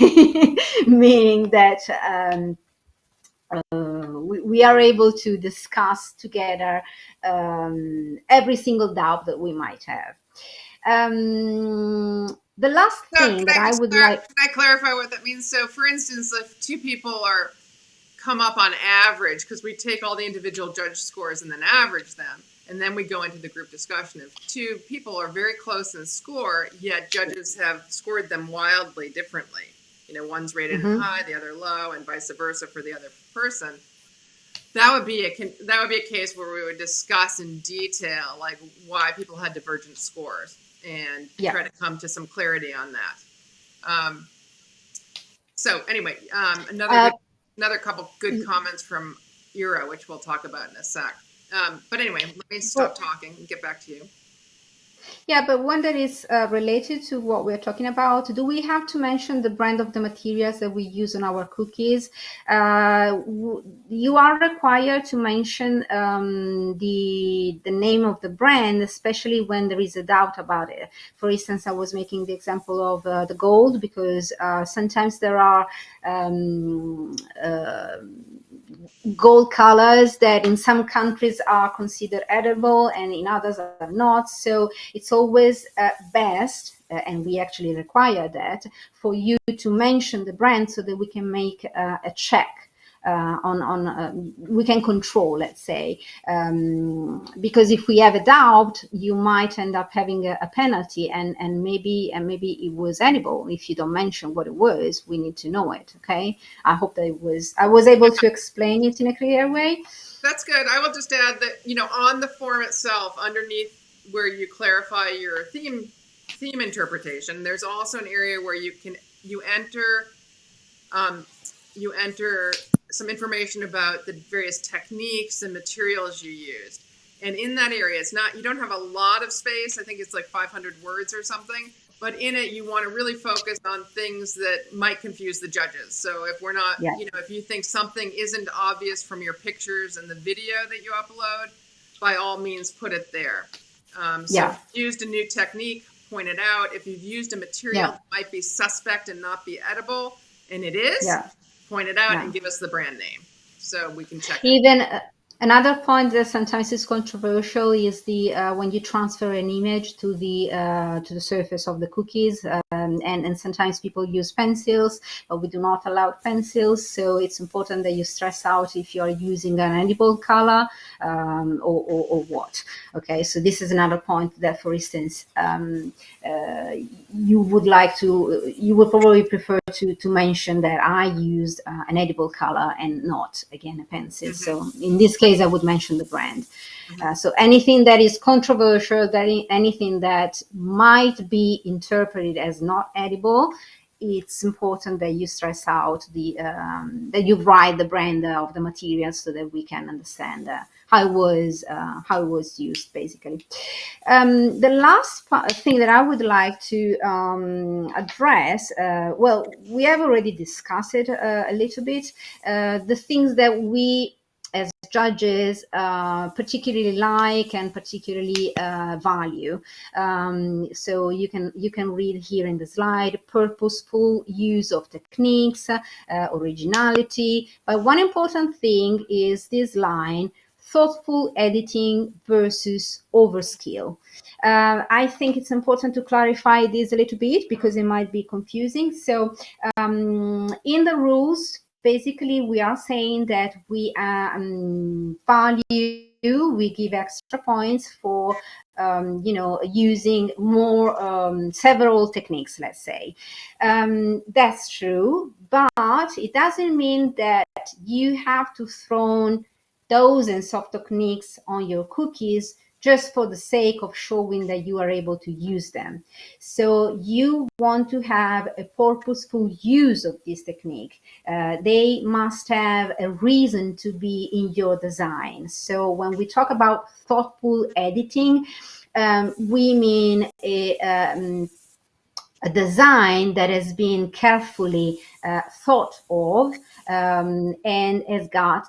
meaning that we are able to discuss together every single doubt that we might have. The last So thing that I would like. can I clarify what that means? So, for instance, if two people are come up on average, because we take all the individual judge scores and then average them, and then we go into the group discussion. If two people are very close in score, yet judges have scored them wildly differently, one's rated high, the other low, and vice versa for the other person, that would be a case where we would discuss in detail like why people had divergent scores and try to come to some clarity on that. So anyway, another couple good comments from Ira, which we'll talk about in a sec. But anyway, let me stop talking and get back to you. Yeah, but one that is related to what we're talking about, do we have to mention the brand of the materials that we use on our cookies? You are required to mention the name of the brand, especially when there is a doubt about it. For instance, I was making the example of the gold, because sometimes there are gold colors that in some countries are considered edible and in others are not. So it's always best, and we actually require that, for you to mention the brand so that we can make a check. We can control, let's say, because if we have a doubt, you might end up having a penalty, and maybe it was edible. If you don't mention what it was, we need to know it. Okay, I hope that I was able to explain it in a clear way. That's good. I will just add that on the form itself, underneath where you clarify your theme interpretation, there's also an area where you enter some information about the various techniques and materials you used. And in that area, you don't have a lot of space. I think it's like 500 words or something. But in it, you want to really focus on things that might confuse the judges. So if we're not, if you think something isn't obvious from your pictures and the video that you upload, by all means, put it there. If you've used a new technique, point it out. If you've used a material that might be suspect and not be edible, and it is, point it out and give us the brand name so we can check it. Another point that sometimes is controversial is the when you transfer an image to the surface of the cookies, and sometimes people use pencils, but we do not allow pencils. So it's important that you stress out if you are using an edible color or what. Okay, so this is another point that, for instance, you would probably prefer to mention that I used an edible color and not, again, a pencil. So in this case, I would mention the brand. So anything that is controversial, anything that might be interpreted as not edible, it's important that you stress out that you write the brand of the material so that we can understand how it was used, basically. The last thing that I would like to address, well, we have already discussed it a little bit. The things that we as judges particularly like and particularly value. So you can read here in the slide: purposeful use of techniques, originality. But one important thing is this line: thoughtful editing versus overskill. I think it's important to clarify this a little bit because it might be confusing. So in the rules, basically, we are saying that we value, we give extra points for using more several techniques, let's say. That's true, but it doesn't mean that you have to throw dozens of techniques on your cookies just for the sake of showing that you are able to use them. So you want to have a purposeful use of this technique. They must have a reason to be in your design. So when we talk about thoughtful editing, we mean a design that has been carefully thought of and has got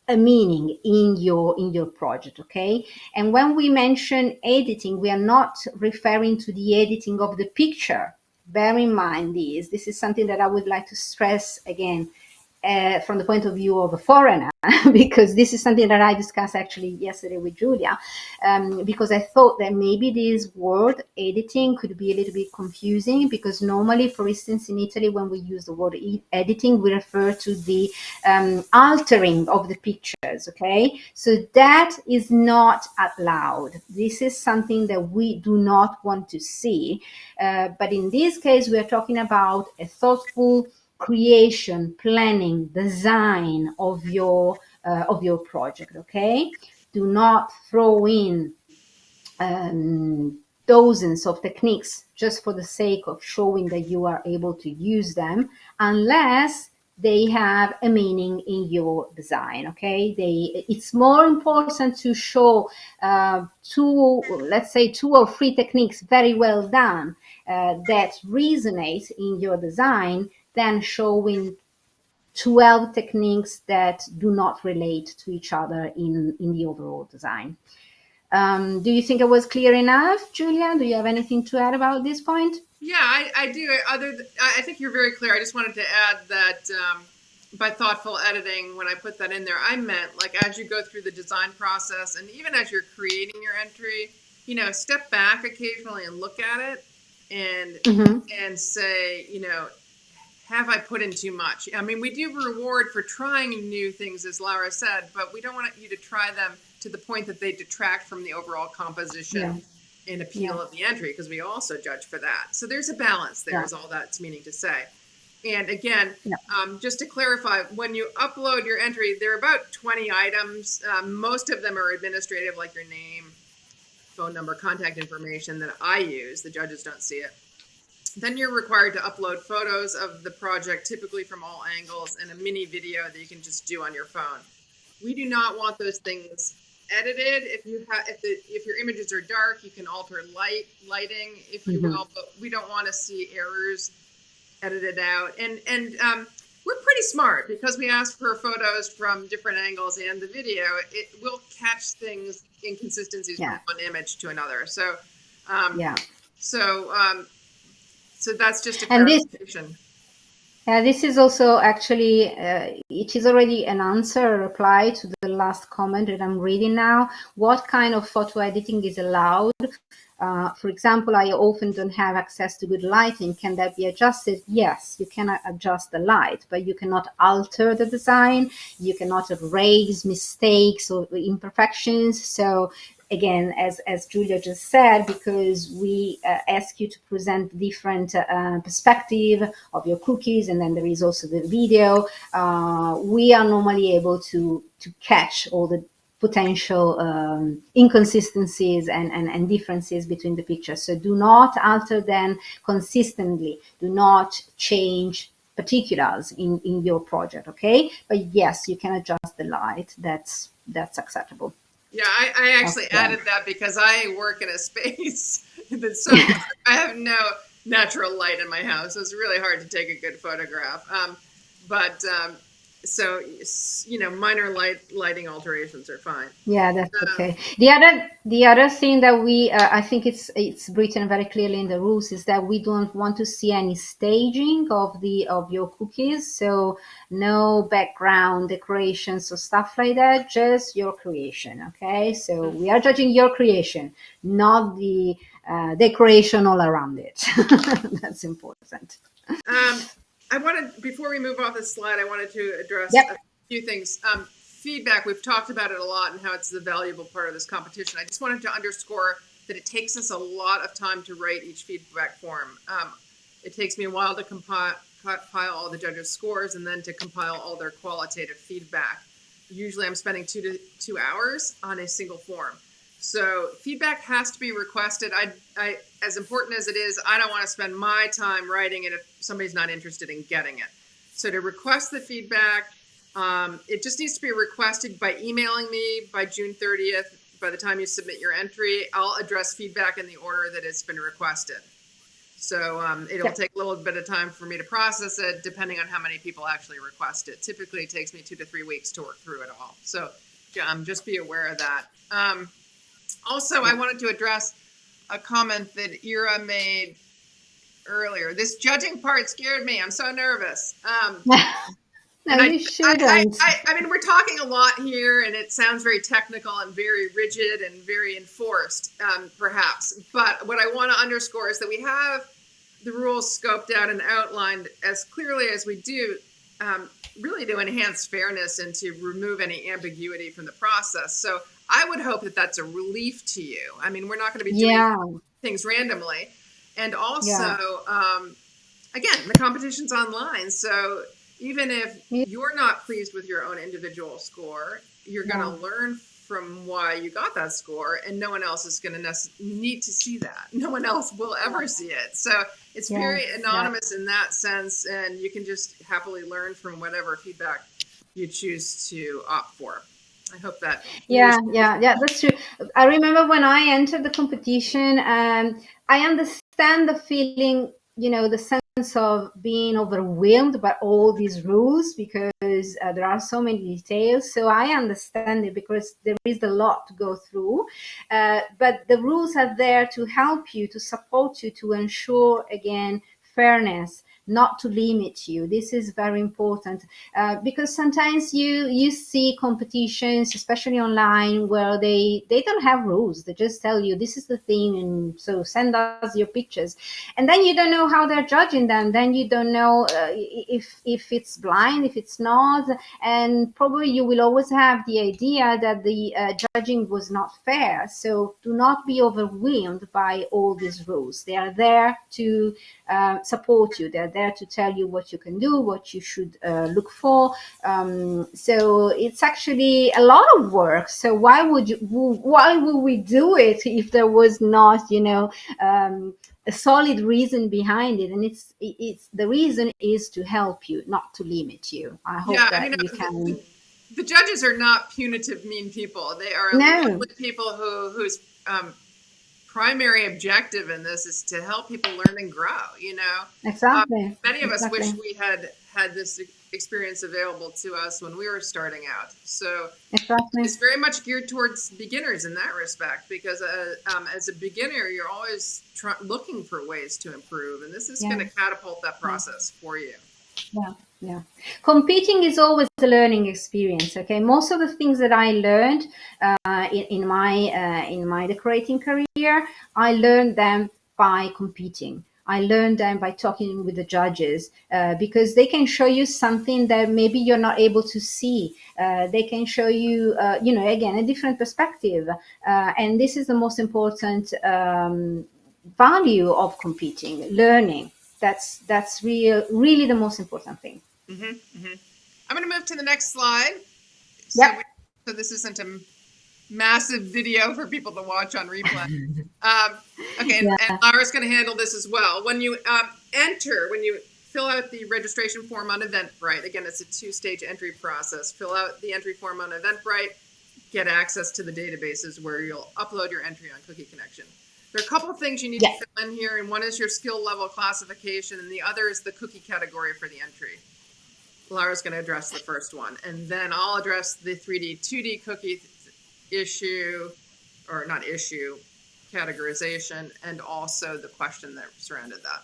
a meaning in your project. Okay, and when we mention editing, we are not referring to the editing of the picture. Bear in mind this is something that I would like to stress again, from the point of view of a foreigner, because this is something that I discussed actually yesterday with Julia, because I thought that maybe this word editing could be a little bit confusing, because normally, for instance, in Italy, when we use the word editing, we refer to the altering of the pictures, okay? So that is not allowed. This is something that we do not want to see. But in this case, we are talking about a thoughtful creation, planning, design of your project. Okay, do not throw in dozens of techniques just for the sake of showing that you are able to use them, unless they have a meaning in your design. Okay, it's more important to show let's say two or three techniques very well done that resonate in your design than showing 12 techniques that do not relate to each other in the overall design. Do you think it was clear enough, Julia? Do you have anything to add about this point? Yeah, I do. I think you're very clear. I just wanted to add that by thoughtful editing, when I put that in there, I meant like as you go through the design process and even as you're creating your entry, step back occasionally and look at it and and say, have I put in too much? I mean, we do reward for trying new things, as Laura said, but we don't want you to try them to the point that they detract from the overall composition and appeal of the entry, because we also judge for that. So there's a balance there, is all that's meaning to say. And again, just to clarify, when you upload your entry, there are about 20 items. Most of them are administrative, like your name, phone number, contact information that I use. The judges don't see it. Then you're required to upload photos of the project, typically from all angles, and a mini video that you can just do on your phone. We do not want those things edited. If your images are dark, you can alter lighting, if you will, but we don't want to see errors edited out. And we're pretty smart, because we ask for photos from different angles and the video. It will catch things, inconsistencies from one image to another. So so that's just a clarification. This is also actually, it is already an answer, a reply to the last comment that I'm reading now. What kind of photo editing is allowed? For example, I often don't have access to good lighting. Can that be adjusted? Yes, you can adjust the light, but you cannot alter the design. You cannot erase mistakes or imperfections. So again, as Julia just said, because we ask you to present different perspective of your cookies, and then there is also the video, we are normally able to catch all the potential inconsistencies and differences between the pictures. So do not alter them consistently. Do not change particulars in your project, okay? But yes, you can adjust the light. That's acceptable. Yeah, I actually added that because I work in a space that's so dark. I have no natural light in my house, so it's really hard to take a good photograph. But So, minor lighting alterations are fine. Yeah, that's okay. The other thing that we I think it's written very clearly in the rules is that we don't want to see any staging of your cookies. So no background decorations or stuff like that, just your creation. Okay, so we are judging your creation, not the decoration all around it. That's important. I wanted, before we move off this slide, I wanted to address Yep. a few things. Feedback, we've talked about it a lot and how it's the valuable part of this competition. I just wanted to underscore that it takes us a lot of time to write each feedback form. It takes me a while to compile all the judges' scores and then to compile all their qualitative feedback. Usually I'm spending 2 hours on a single form. So feedback has to be requested. I as important as it is, I don't want to spend my time writing it if somebody's not interested in getting it. So to request the feedback, it just needs to be requested by emailing me by June 30th. By the time you submit your entry, I'll address feedback in the order that it's been requested. So it'll Yep. take a little bit of time for me to process it, depending on how many people actually request it. Typically, it takes me 2 to 3 weeks to work through it all. So just be aware of that. Also, I wanted to address a comment that Ira made earlier. This judging part scared me. I'm so nervous. No, And you shouldn't. I mean, we're talking a lot here, and it sounds very technical and very rigid and very enforced, perhaps. But what I want to underscore is that we have the rules scoped out and outlined as clearly as we do, really to enhance fairness and to remove any ambiguity from the process. So I would hope that that's a relief to you. I mean, we're not going to be doing Yeah, things randomly. And also, yeah, again, the competition's online. So even if yeah, you're not pleased with your own individual score, you're going yeah, to learn from why you got that score, and no one else is going to need to see that. No one else will ever see it. So it's yeah, very yeah. anonymous in that sense, and you can just happily learn from whatever feedback you choose to opt for. I hope that Yeah, reassures yeah, yeah, that's true. I remember when I entered the competition, I understand the feeling, the sense of being overwhelmed by all these rules because there are so many details. So I understand it because there is a lot to go through. But the rules are there to help you, to support you, to ensure, again, fairness, not to limit you. This is very important because sometimes you see competitions, especially online, where they don't have rules. They just tell you this is the thing, and so send us your pictures, and then you don't know how they're judging them. Then you don't know if it's blind, if it's not, and probably you will always have the idea that the judging was not fair. So do not be overwhelmed by all these rules. They are there to support you. They're there to tell you what you can do, what you should look for. So it's actually a lot of work. So why would we do it if there was not, a solid reason behind it? And it's the reason is to help you, not to limit you. I hope Yeah, I mean, that you can. the judges are not punitive, mean people. They are No, lovely people whose primary objective in this is to help people learn and grow. Um, exactly, many of us wish exactly, we had this experience available to us when we were starting out. So exactly. it's very much geared towards beginners in that respect, because as a beginner, you're always looking for ways to improve, and this is going Yeah, to catapult that yeah. process for you. Yeah, yeah. Competing is always a learning experience. Okay, most of the things that I learned in my decorating career, I learned them by competing. I learned them by talking with the judges because they can show you something that maybe you're not able to see. They can show you, again, a different perspective, and this is the most important value of competing, learning. That's really the most important thing. Hmm. Hmm. I'm going to move to the next slide. So, Yep. so this isn't a massive video for people to watch on replay. Um, okay, and Yeah. Laura's going to handle this as well. When you when you fill out the registration form on Eventbrite, again, it's a two-stage entry process. Fill out the entry form on Eventbrite, get access to the databases where you'll upload your entry on Cookie Connection. There are a couple of things you need to Yes. fill in here, and one is your skill level classification, and the other is the cookie category for the entry. Laura's going to address the first one, and then I'll address the 3D, 2D cookie issue, or not issue, categorization, and also the question that surrounded that.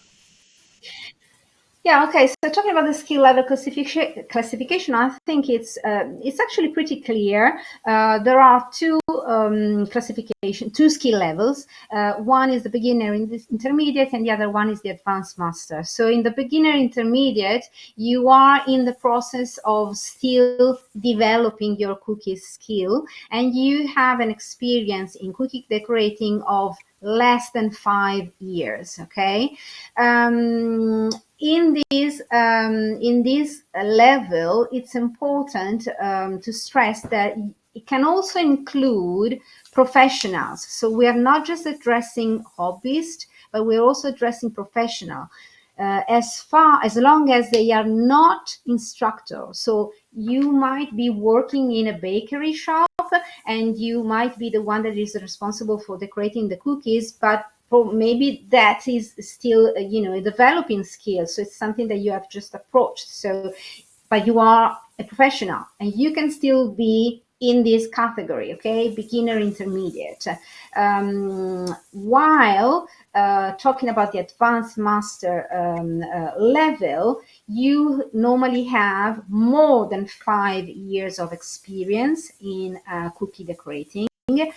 Yeah, okay. So talking about the skill level classification, I think it's actually pretty clear. There are two two skill levels. One is the beginner intermediate, and the other one is the advanced master. So in the beginner intermediate, you are in the process of still developing your cookie skill, and you have an experience in cookie decorating of less than 5 years. Okay. In this level, it's important to stress that it can also include professionals. So we are not just addressing hobbyists, but we're also addressing professional. As long as they are not instructors. So you might be working in a bakery shop, and you might be the one that is responsible for decorating the cookies, but maybe that is still a developing skill, so it's something that you have just approached. So but you are a professional and you can still be in this category, okay, beginner intermediate. While talking about the advanced master level, you normally have more than 5 years of experience in cookie decorating. You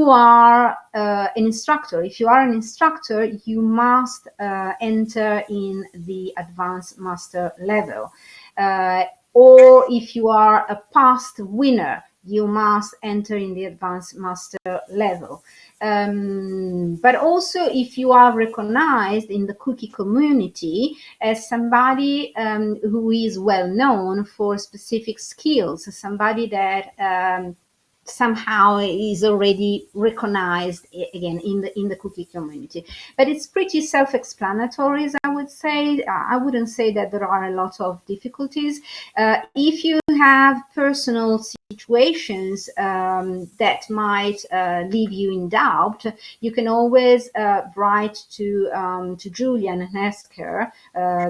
are an instructor. If you are an instructor, you must enter in the advanced master level. Or if you are a past winner, you must enter in the advanced master level. But also if you are recognized in the cookie community as somebody who is well known for specific skills, somebody that somehow is already recognized again in the cookie community. But it's pretty self-explanatory, as I would say. I wouldn't say that there are a lot of difficulties. If you have personal situations that might leave you in doubt, you can always write to Julian and ask her,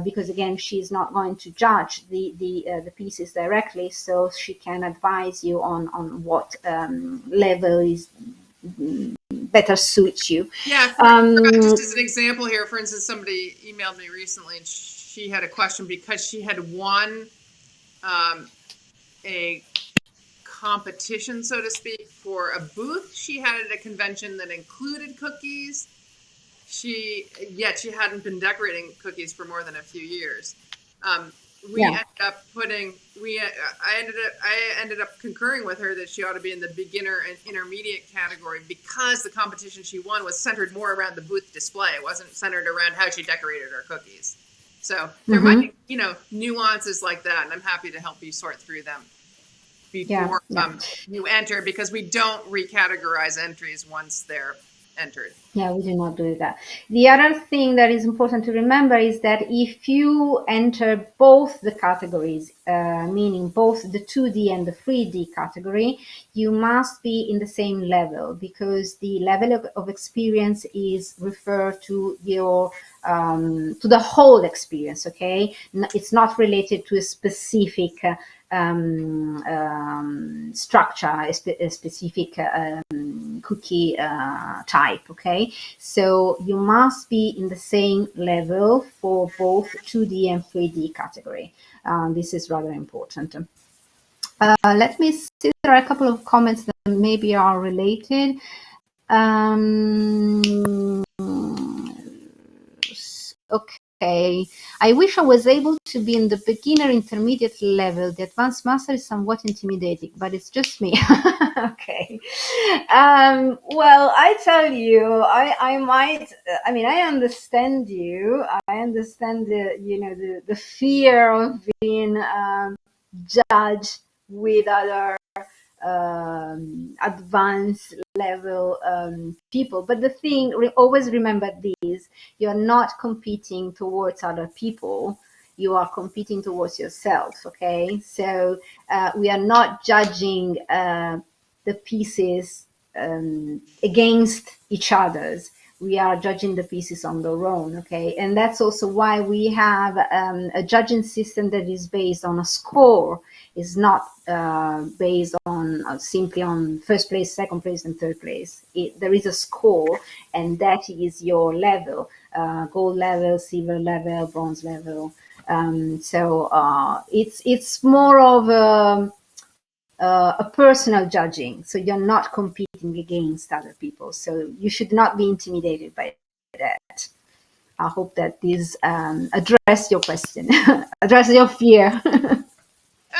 because again, she's not going to judge the pieces directly, so she can advise you on what level is better suits you. Yeah, just as an example here, for instance, somebody emailed me recently and she had a question because she had won a competition, so to speak, for a booth she had at a convention that included cookies. She hadn't been decorating cookies for more than a few years. I ended up concurring with her that she ought to be in the beginner and intermediate category because the competition she won was centered more around the booth display. It wasn't centered around how she decorated her cookies. So there might be, nuances like that, and I'm happy to help you sort through them before you enter, because we don't recategorize entries once they're entered. Yeah, we do not do that. The other thing that is important to remember is that if you enter both the categories, meaning both the 2D and the 3D category, you must be in the same level, because the level of experience is referred to your to the whole experience. Okay, it's not related to a specific structure, a specific cookie type. Okay, so you must be in the same level for both 2D and 3D category. This is rather important. Let me see, there are a couple of comments that maybe are related. Okay, I wish I was able to be in the beginner intermediate level. The advanced master is somewhat intimidating, but it's just me. Okay. Well, I tell you, I understand you. I understand the fear of being judged with other advanced level people. But the thing, always remember this: you're not competing towards other people, you are competing towards yourself. Okay, so we are not judging the pieces against each other's. we are judging the pieces on their own. Okay, and that's also why we have a judging system that is based on a score. Is not based on simply on first place, second place, and third place. There is a score, and that is your level: gold level, silver level, bronze level. So it's more of a personal judging. So you're not competing against other people. So you should not be intimidated by that. I hope that this address your question, address your fear.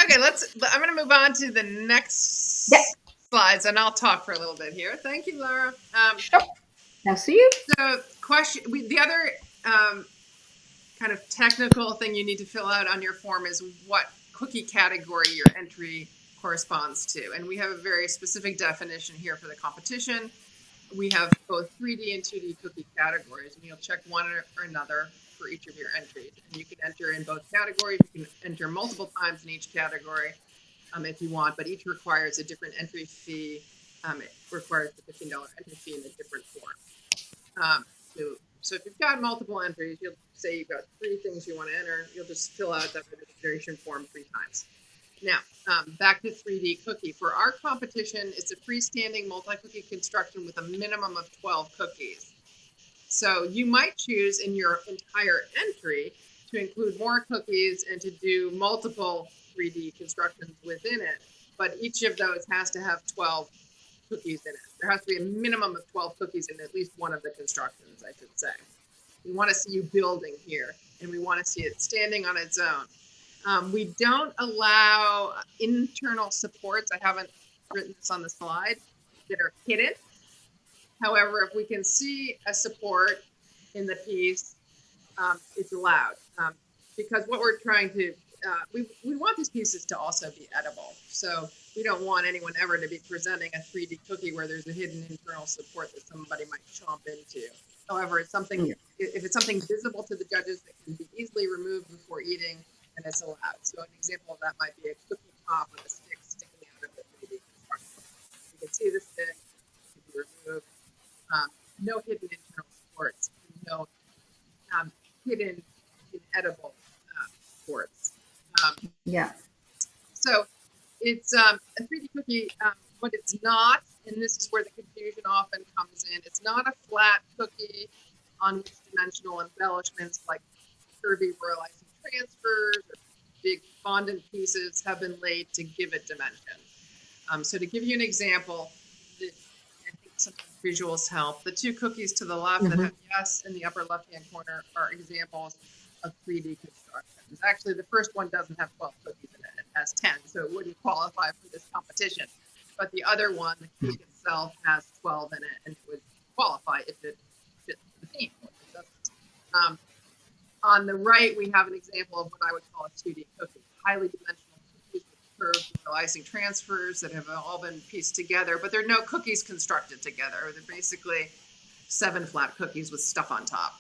Okay, I'm going to move on to the next Yeah, slides, and I'll talk for a little bit here. Thank you, Laura. sure. Now see you. So, the other kind of technical thing you need to fill out on your form is what cookie category your entry corresponds to. And we have a very specific definition here for the competition. We have both 3D and 2D cookie categories, and you'll check one or another for each of your entries. And you can enter in both categories. You can enter multiple times in each category if you want, but each requires a different entry fee. It requires the $15 entry fee in a different form. So if you've got multiple entries, you'll say you've got 3 things you want to enter. You'll just fill out that registration form 3 times. Now, back to 3D cookie. For our competition, it's a freestanding multi-cookie construction with a minimum of 12 cookies. So you might choose in your entire entry to include more cookies and to do multiple 3D constructions within it. But each of those has to have 12 cookies in it. There has to be a minimum of 12 cookies in at least one of the constructions, I should say. We want to see you building here, and we want to see it standing on its own. We don't allow internal supports. I haven't written this on the slide, that are hidden. However, if we can see a support in the piece, it's allowed. Because what we're trying to, we want these pieces to also be edible. So we don't want anyone ever to be presenting a 3D cookie where there's a hidden internal support that somebody might chomp into. However, it's something, if it's something visible to the judges that can be easily removed before eating, then it's allowed. So an example of that might be a cookie top with a stick sticking out of the 3D construction. You can see the stick, it can be removed. No hidden internal supports, no hidden inedible supports. Yeah. So it's a 3D cookie, but it's not, and this is where the confusion often comes in, it's not a flat cookie on which dimensional embellishments like curvy royal icing transfers or big fondant pieces have been laid to give it dimension. So to give you an example, I think some visuals help. The 2 cookies to the left that have yes in the upper left-hand corner are examples of 3D constructions. Actually, the first one doesn't have 12 cookies in it. It has 10, so it wouldn't qualify for this competition. But the other one, the cake itself, has 12 in it, and it would qualify if it fits the theme. On the right, we have an example of what I would call a 2D cookie. Highly dimensional cookies with curved icing transfers that have all been pieced together, but there are no cookies constructed together. They're basically 7 flat cookies with stuff on top.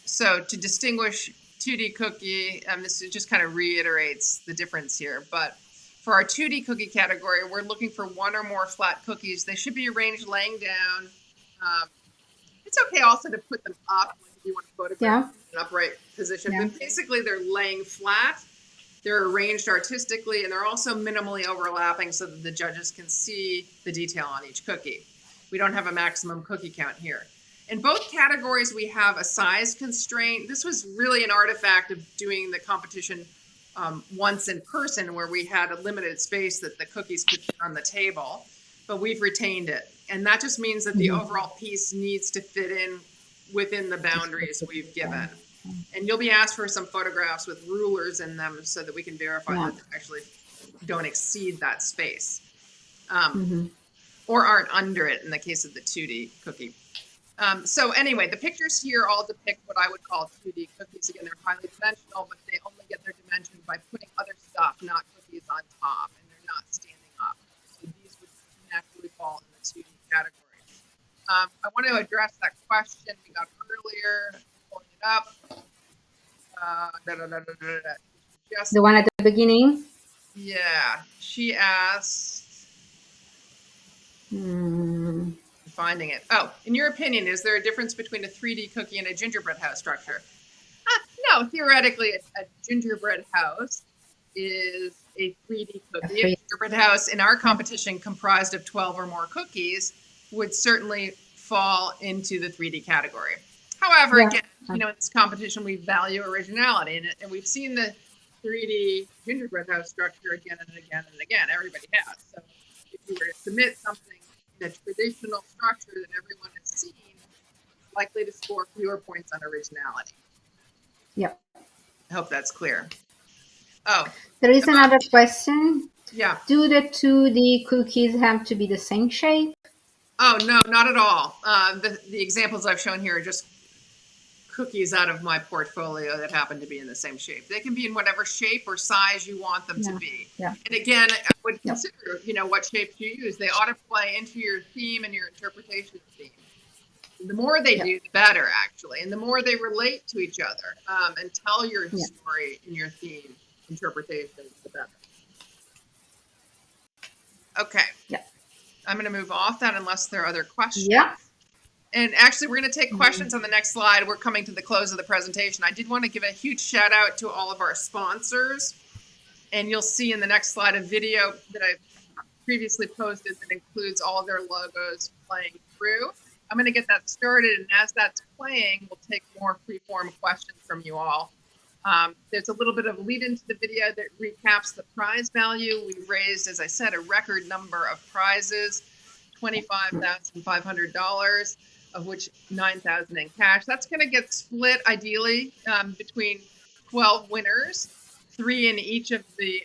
So to distinguish 2D cookie, this just kind of reiterates the difference here. But for our 2D cookie category, we're looking for 1 or more flat cookies. They should be arranged laying down. It's okay also to put them up if you want to photograph in an upright position. But basically, they're laying flat. They're arranged artistically, and they're also minimally overlapping so that the judges can see the detail on each cookie. We don't have a maximum cookie count here. In both categories, we have a size constraint. This was really an artifact of doing the competition once in person, where we had a limited space that the cookies could fit on the table, but we've retained it. And that just means that the overall piece needs to fit in within the boundaries we've given. And you'll be asked for some photographs with rulers in them so that we can verify that they actually don't exceed that space or aren't under it in the case of the 2D cookie. So anyway, the pictures here all depict what I would call 2D cookies. Again, they're highly dimensional, but they only get their dimensions by putting other stuff, not cookies, on top, and they're not standing up. So these would naturally fall in the 2D category. I want to address that question we got earlier. Pulling it up. The one at the beginning? Yeah, she asked. finding it. Oh, in your opinion, is there a difference between a 3D cookie and a gingerbread house structure? No, theoretically, a gingerbread house is a 3D cookie. A gingerbread house in our competition comprised of 12 or more cookies would certainly fall into the 3D category. However, again, in this competition, we value originality, and we've seen the 3D gingerbread house structure again and again and again. Everybody has. So if you were to submit something in a traditional structure that everyone has seen, it's likely to score fewer points on originality. Yep. I hope that's clear. Oh, there is another question. Yeah. Do the 2D cookies have to be the same shape? Oh, no, not at all. The examples I've shown here are just cookies out of my portfolio that happen to be in the same shape. They can be in whatever shape or size you want them to be. Yeah. And again, I would consider, what shapes you use. They ought to play into your theme and your interpretation of the theme. The more they do, the better, actually. And the more they relate to each other and tell your story and your theme interpretation, the better. Okay. Yeah. I'm going to move off that unless there are other questions. Yeah. And actually, we're going to take questions on the next slide. We're coming to the close of the presentation. I did want to give a huge shout out to all of our sponsors. And you'll see in the next slide a video that I've previously posted that includes all of their logos playing through. I'm going to get that started. And as that's playing, we'll take more free-form questions from you all. There's a little bit of lead into the video that recaps the prize value. We raised, as I said, a record number of prizes, $25,500, of which $9,000 in cash. That's going to get split ideally between 12 winners, 3 in each of the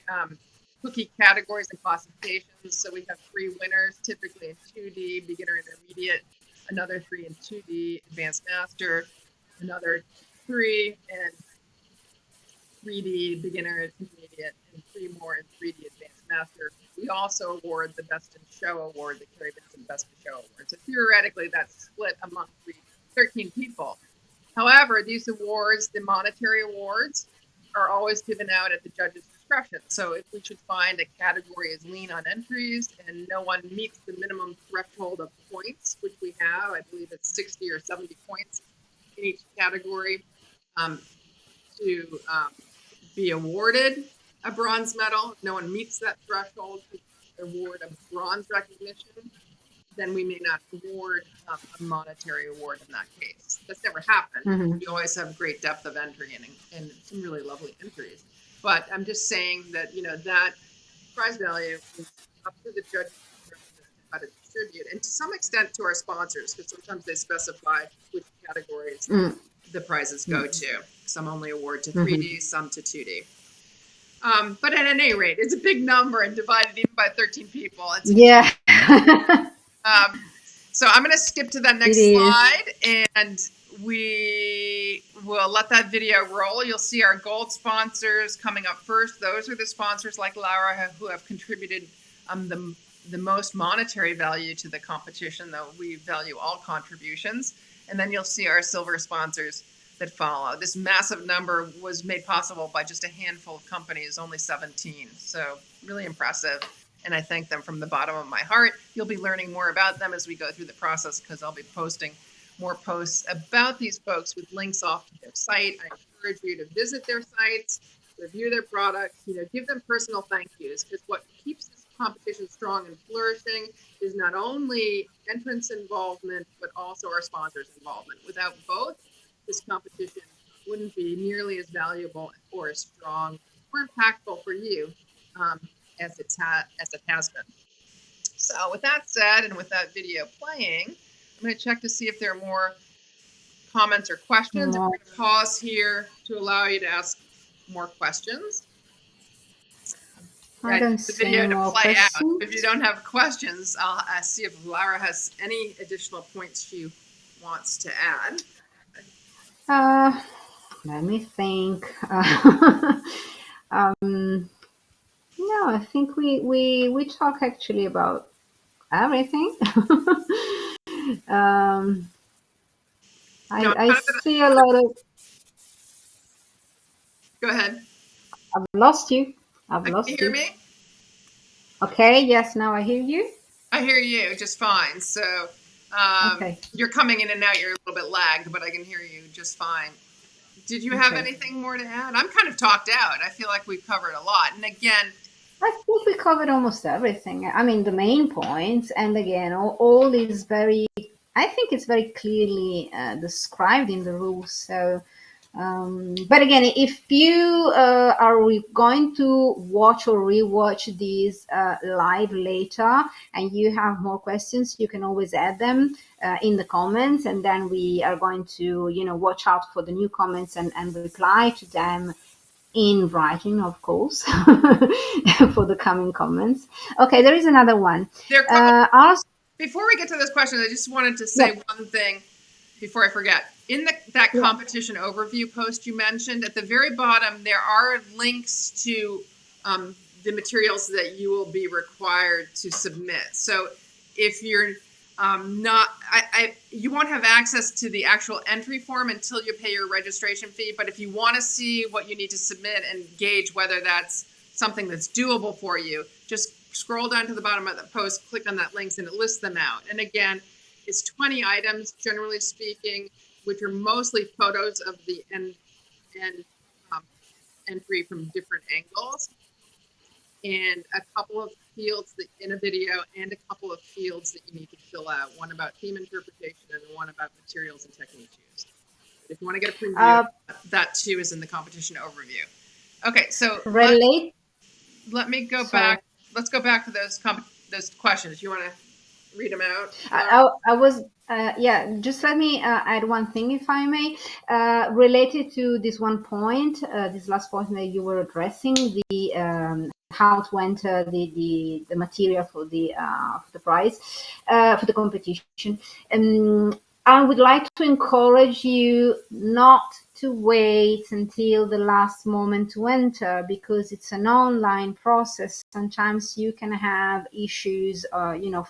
cookie categories and classifications. So we have 3 winners, typically in 2D, beginner, intermediate, another 3 in 2D, advanced master, another 3 in 3D, beginner, intermediate, and 3 more in 3D, advanced master. We also award the Best in Show award, the Carrie Vincent Best in Show award. So theoretically, that's split among 13 people. However, these awards, the monetary awards, are always given out at the judge's discretion. So if we should find a category is lean on entries and no one meets the minimum threshold of points, which we have, I believe it's 60 or 70 points in each category, to be awarded a bronze medal. If no one meets that threshold to award a bronze recognition, then we may not award a monetary award in that case. That's never happened. Mm-hmm. We always have great depth of entry and some really lovely entries. But I'm just saying that, that prize value is up to the judge how to distribute, and to some extent to our sponsors, because sometimes they specify which categories the prizes go to. Some only award to 3D, some to 2D. But at any rate, it's a big number and divided even by 13 people. It's so I'm going to skip to that next slide, and we will let that video roll. You'll see our gold sponsors coming up first. Those are the sponsors like Laura who have contributed the most monetary value to the competition, though we value all contributions. And then you'll see our silver sponsors that follow. This massive number was made possible by just a handful of companies, only 17. So really impressive. And I thank them from the bottom of my heart. You'll be learning more about them as we go through the process, because I'll be posting more posts about these folks with links off to their site. I encourage you to visit their sites, review their products, give them personal thank yous, because what keeps this competition strong and flourishing is not only entrants' involvement, but also our sponsors' involvement. Without both, this competition wouldn't be nearly as valuable or as strong or impactful for you as it has been. So with that said, and with that video playing, I'm going to check to see if there are more comments or questions. I'm going to pause here to allow you to ask more questions. I don't the video see to more play questions. out. If you don't have questions, I'll see if Laura has any additional points she wants to add. Let me think. No, I think we talk actually about everything. I see a lot of. Go ahead. I've lost you. Can you hear me? Okay. Yes. Now I hear you. I hear you just fine. So Okay. You're coming in and out. You're a little bit lagged, but I can hear you just fine. Did you have Okay. anything more to add? I'm kind of talked out. I feel like we've covered a lot. And again, I think we covered almost everything. I mean, the main points, and again, all is very. I think it's very clearly described in the rules. So, but again, if you going to watch or rewatch these live later, and you have more questions, you can always add them in the comments, and then we are going to, watch out for the new comments and reply to them in writing, of course, for the coming comments. Okay, there is another one. there are a couple. Ask, Before we get to those questions, I just wanted to say yeah, one thing before I forget. In that yeah. competition overview post you mentioned, at the very bottom, there are links to the materials that you will be required to submit. So if you're not, you won't have access to the actual entry form until you pay your registration fee. But if you want to see what you need to submit and gauge whether that's something that's doable for you, just scroll down to the bottom of the post, click on that links, and it lists them out. And again, it's 20 items, generally speaking, which are mostly photos of the end um, entry from different angles, and a couple of fields that, in a video, and a couple of fields that you need to fill out. One about theme interpretation and one about materials and techniques used. But if you want to get a preview, that too is in the competition overview. Okay, so Relate. let me go Sorry. back. Let's go back to those questions. You want to read them out? I was, yeah, just let me add one thing, if I may, related to this one point, this last point that you were addressing, the how to enter the material for the prize, for the competition. I would like to encourage you not to wait until the last moment to enter, because it's an online process. Sometimes you can have issues,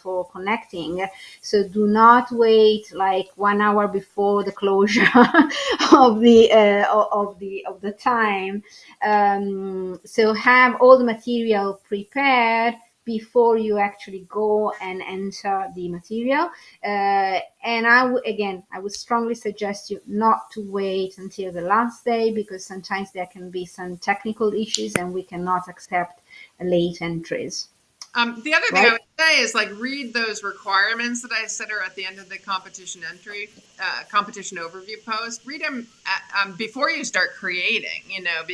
for connecting. So do not wait like 1 hour before the closure of the time. So have all the material prepared before you actually go and enter the material. And I would strongly suggest you not to wait until the last day, because sometimes there can be some technical issues and we cannot accept late entries. The other thing I Right? would say is read those requirements that I said are at the end of the competition entry, competition overview post. Read them before you start creating,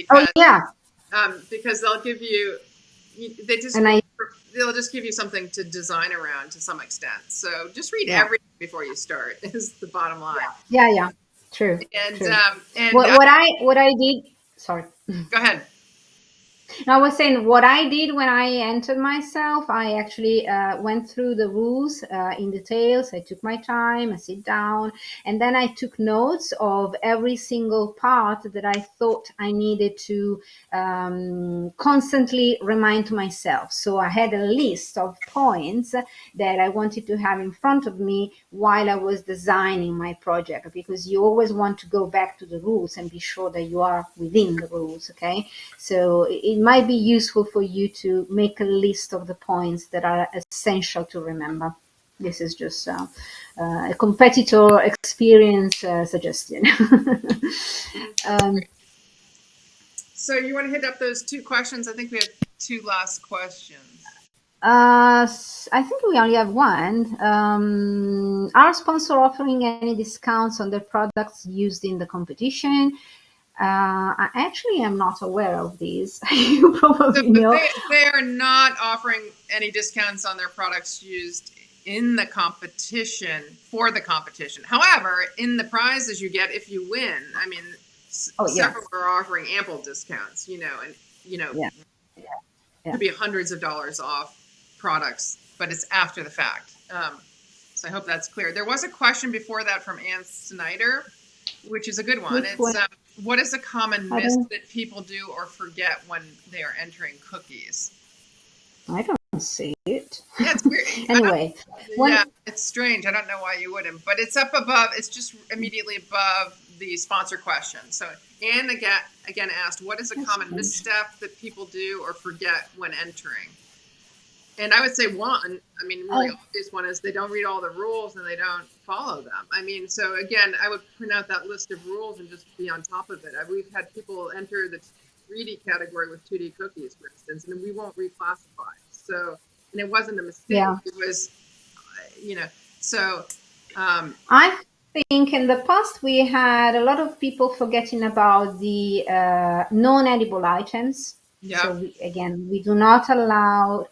Oh yeah, because they'll give you, they just, and I they'll just give you something to design around to some extent. So just read yeah everything before you start is the bottom line. yeah, true, And, true. and What I did. Sorry. go ahead. No, I was saying what I did when I entered myself. I actually went through the rules in details. I took my time, I sit down, and then I took notes of every single part that I thought I needed to constantly remind to myself. So I had a list of points that I wanted to have in front of me while I was designing my project, because you always want to go back to the rules and be sure that you are within the rules. Okay, so it might be useful for you to make a list of the points that are essential to remember. This is just a competitor experience suggestion. So you want to hit up those two questions? I think we have two last questions. I think we only have one. Are sponsor offering any discounts on the products used in the competition? I actually am not aware of these. You probably know. They are not offering any discounts on their products used in the competition for the competition. However, in the prizes you get if you win, several are offering ample discounts. And Yeah. it could be hundreds of dollars off products, but it's after the fact. So I hope that's clear. There was a question before that from Ann Snyder, which is a good one. Which one? What is a common miss that people do or forget when they are entering cookies? I don't see it. Yeah, it's weird. Anyway, yeah, it's strange. I don't know why you wouldn't, but it's up above. It's just immediately above the sponsor question. So Anne again asked, what is a common misstep that people do or forget when entering? And I would say one, I mean, really Oh, obvious one is they don't read all the rules and they don't follow them. I mean, so again, I would print out that list of rules and just be on top of it. We've had people enter the 3D category with 2D cookies, for instance, and we won't reclassify. So, and it wasn't a mistake. yeah. It was, you know, so, um, I think in the past we had a lot of people forgetting about the non-edible items. yeah, So again, we do not allow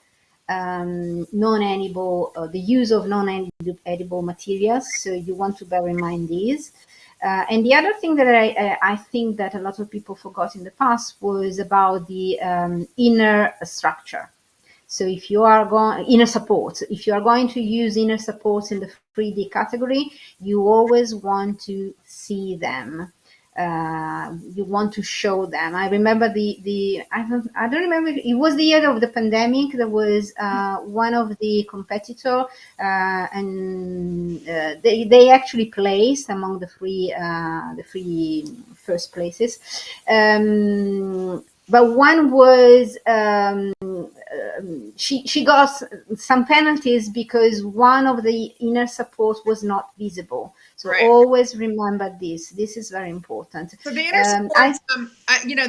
non-edible, the use of non-edible materials. So you want to bear in mind these. And the other thing that I think that a lot of people forgot in the past was about the inner structure. So if you are going inner support, if you are going to use inner supports in the 3D category, you always want to see them. You want to show them. I remember I don't remember. It was the year of the pandemic. There was one of the competitor, and they actually placed among the three first places. But one was she got some penalties because one of the inner supports was not visible. So right. always remember this. This is very important. So the inner I supports,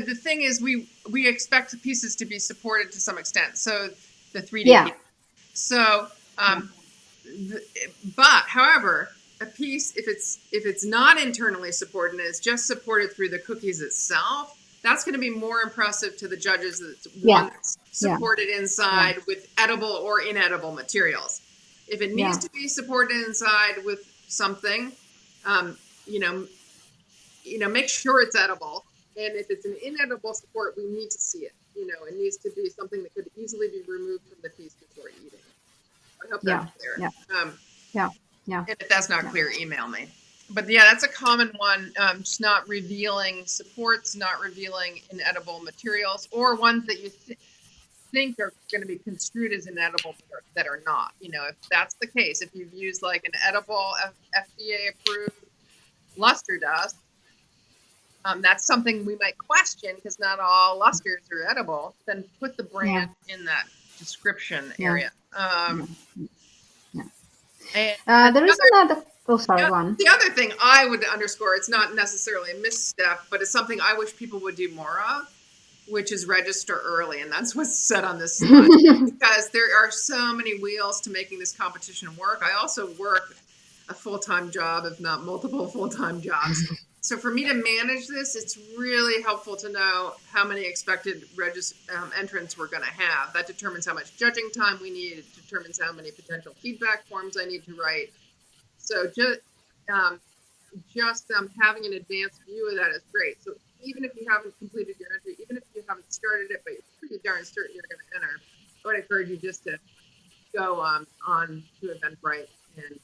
the thing is, we expect the pieces to be supported to some extent. So the 3D yeah piece. So, yeah but however, a piece if it's not internally supported and it's just supported through the cookies itself, that's going to be more impressive to the judges. That's one yeah that's yeah supported yeah inside with edible or inedible materials. If it needs yeah to be supported inside with something, um, you know, make sure it's edible. And if it's an inedible support, we need to see it. It needs to be something that could easily be removed from the piece before eating. I hope that's yeah clear. yeah yeah yeah And if that's not yeah clear, email me. But yeah, that's a common one. Just not revealing supports, not revealing inedible materials, or ones that you think are going to be construed as inedible that are not. If that's the case, if you've used like an edible FDA approved luster dust, that's something we might question because not all lusters are edible. Then put the yeah brand in that description yeah area. yeah yeah. And There the is other, another. Oh, sorry, go on. the other thing I would underscore, it's not necessarily a misstep, but it's something I wish people would do more of, which is register early. And that's what's said on this slide because there are so many wheels to making this competition work. I also work a full-time job, if not multiple full-time jobs. So for me to manage this, it's really helpful to know how many expected entrants we're going to have. That determines how much judging time we need. It determines how many potential feedback forms I need to write. So having an advanced view of that is great. So even if you haven't completed your entry, even if you haven't started it, but you're pretty darn certain you're going to enter, I would encourage you just to go on to Eventbrite and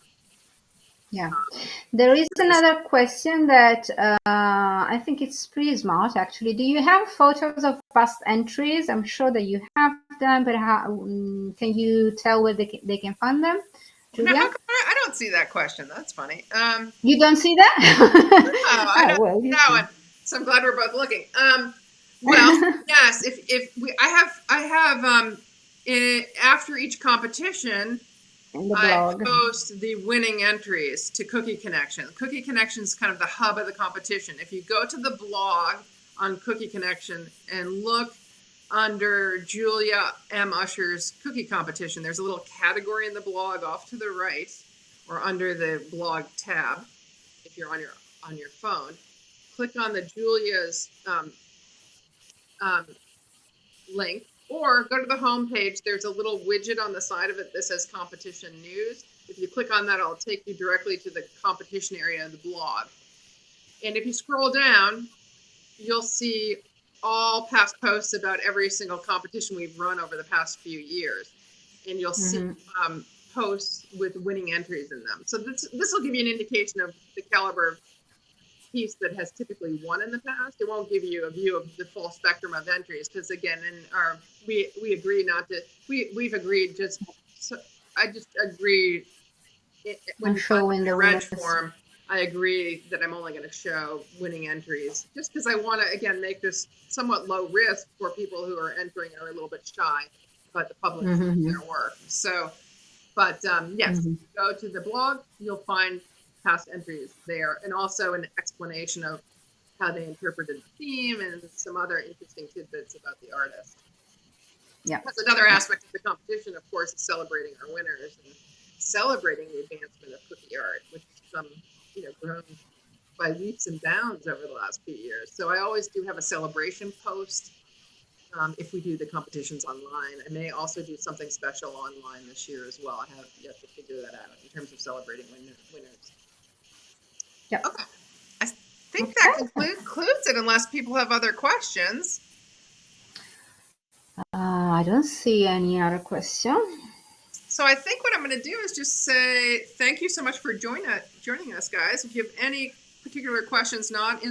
Yeah. um, There is another question that I think it's pretty smart, actually. Do you have photos of past entries? I'm sure that you have them, but can you tell where they can find them, now, how Julia? come I don't see that question? That's funny. You don't see that? No, I Oh, don't well, you know. see. And so I'm glad we're both looking. Well, yes, if we, I have after each competition, In the I blog. post the winning entries to Cookie Connection. Cookie Connection is kind of the hub of the competition. If you go to the blog on Cookie Connection and look under Julia M. Usher's cookie competition, there's a little category in the blog off to the right or under the blog tab if you're on your phone. Click on the Julia's um, link or go to the home page. There's a little widget on the side of it that says competition news. If you click on that, it'll take you directly to the competition area of the blog. And if you scroll down, you'll see all past posts about every single competition we've run over the past few years. And you'll see posts with winning entries in them. So this will give you an indication of the caliber of piece that has typically won in the past. It won't give you a view of the full spectrum of entries because again, we agree not to. We've agreed just. So I just agree when I'm you fill out showing the your reg winners. form. I agree that I'm only going to show winning entries just because I want to again make this somewhat low risk for people who are entering and are a little bit shy. but the public sees Mm-hmm. their work. So, but yes, Mm-hmm. go to the blog, you'll find past entries there, and also an explanation of how they interpreted the theme and some other interesting tidbits about the artist. Yeah. That's another Yeah. aspect of the competition, of course, is celebrating our winners and celebrating the advancement of cookie art, which has grown by leaps and bounds over the last few years. So I always do have a celebration post if we do the competitions online. I may also do something special online this year as well. I have yet to figure that out in terms of celebrating winners. Yeah. Okay. I think that Okay. concludes it unless people have other questions. I don't see any other question. So I think what I'm going to do is just say thank you so much for joining us, guys. If you have any particular questions not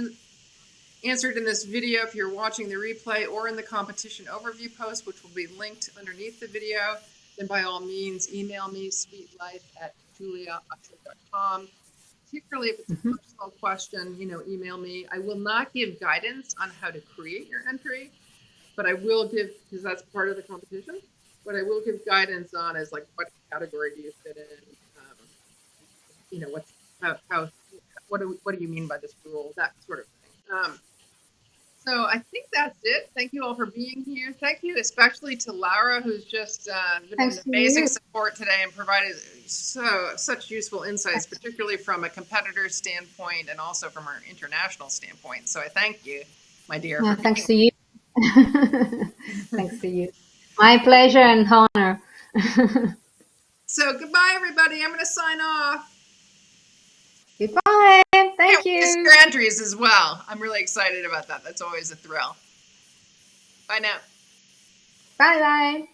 answered in this video, if you're watching the replay or in the competition overview post, which will be linked underneath the video, then by all means, email me, sweetlife@juliausher.com. Particularly if it's a Mm-hmm. personal question, email me. I will not give guidance on how to create your entry, but I will give, because that's part of the competition, what I will give guidance on is like what category do you fit in, what's how what do you mean by this rule, that sort of thing. So I think that's it. Thank you all for being here. Thank you especially to Laura, who's just been an Thanks to amazing you. support today and provided such useful insights, particularly from a competitor standpoint and also from our international standpoint. So I thank you, my dear, for Thanks being to you. Thanks to you. My pleasure and honor. So goodbye, everybody. I'm going to sign off. Goodbye. Can't Thank wait to see you. your entries as well. I'm really excited about that. That's always a thrill. Bye now. Bye bye.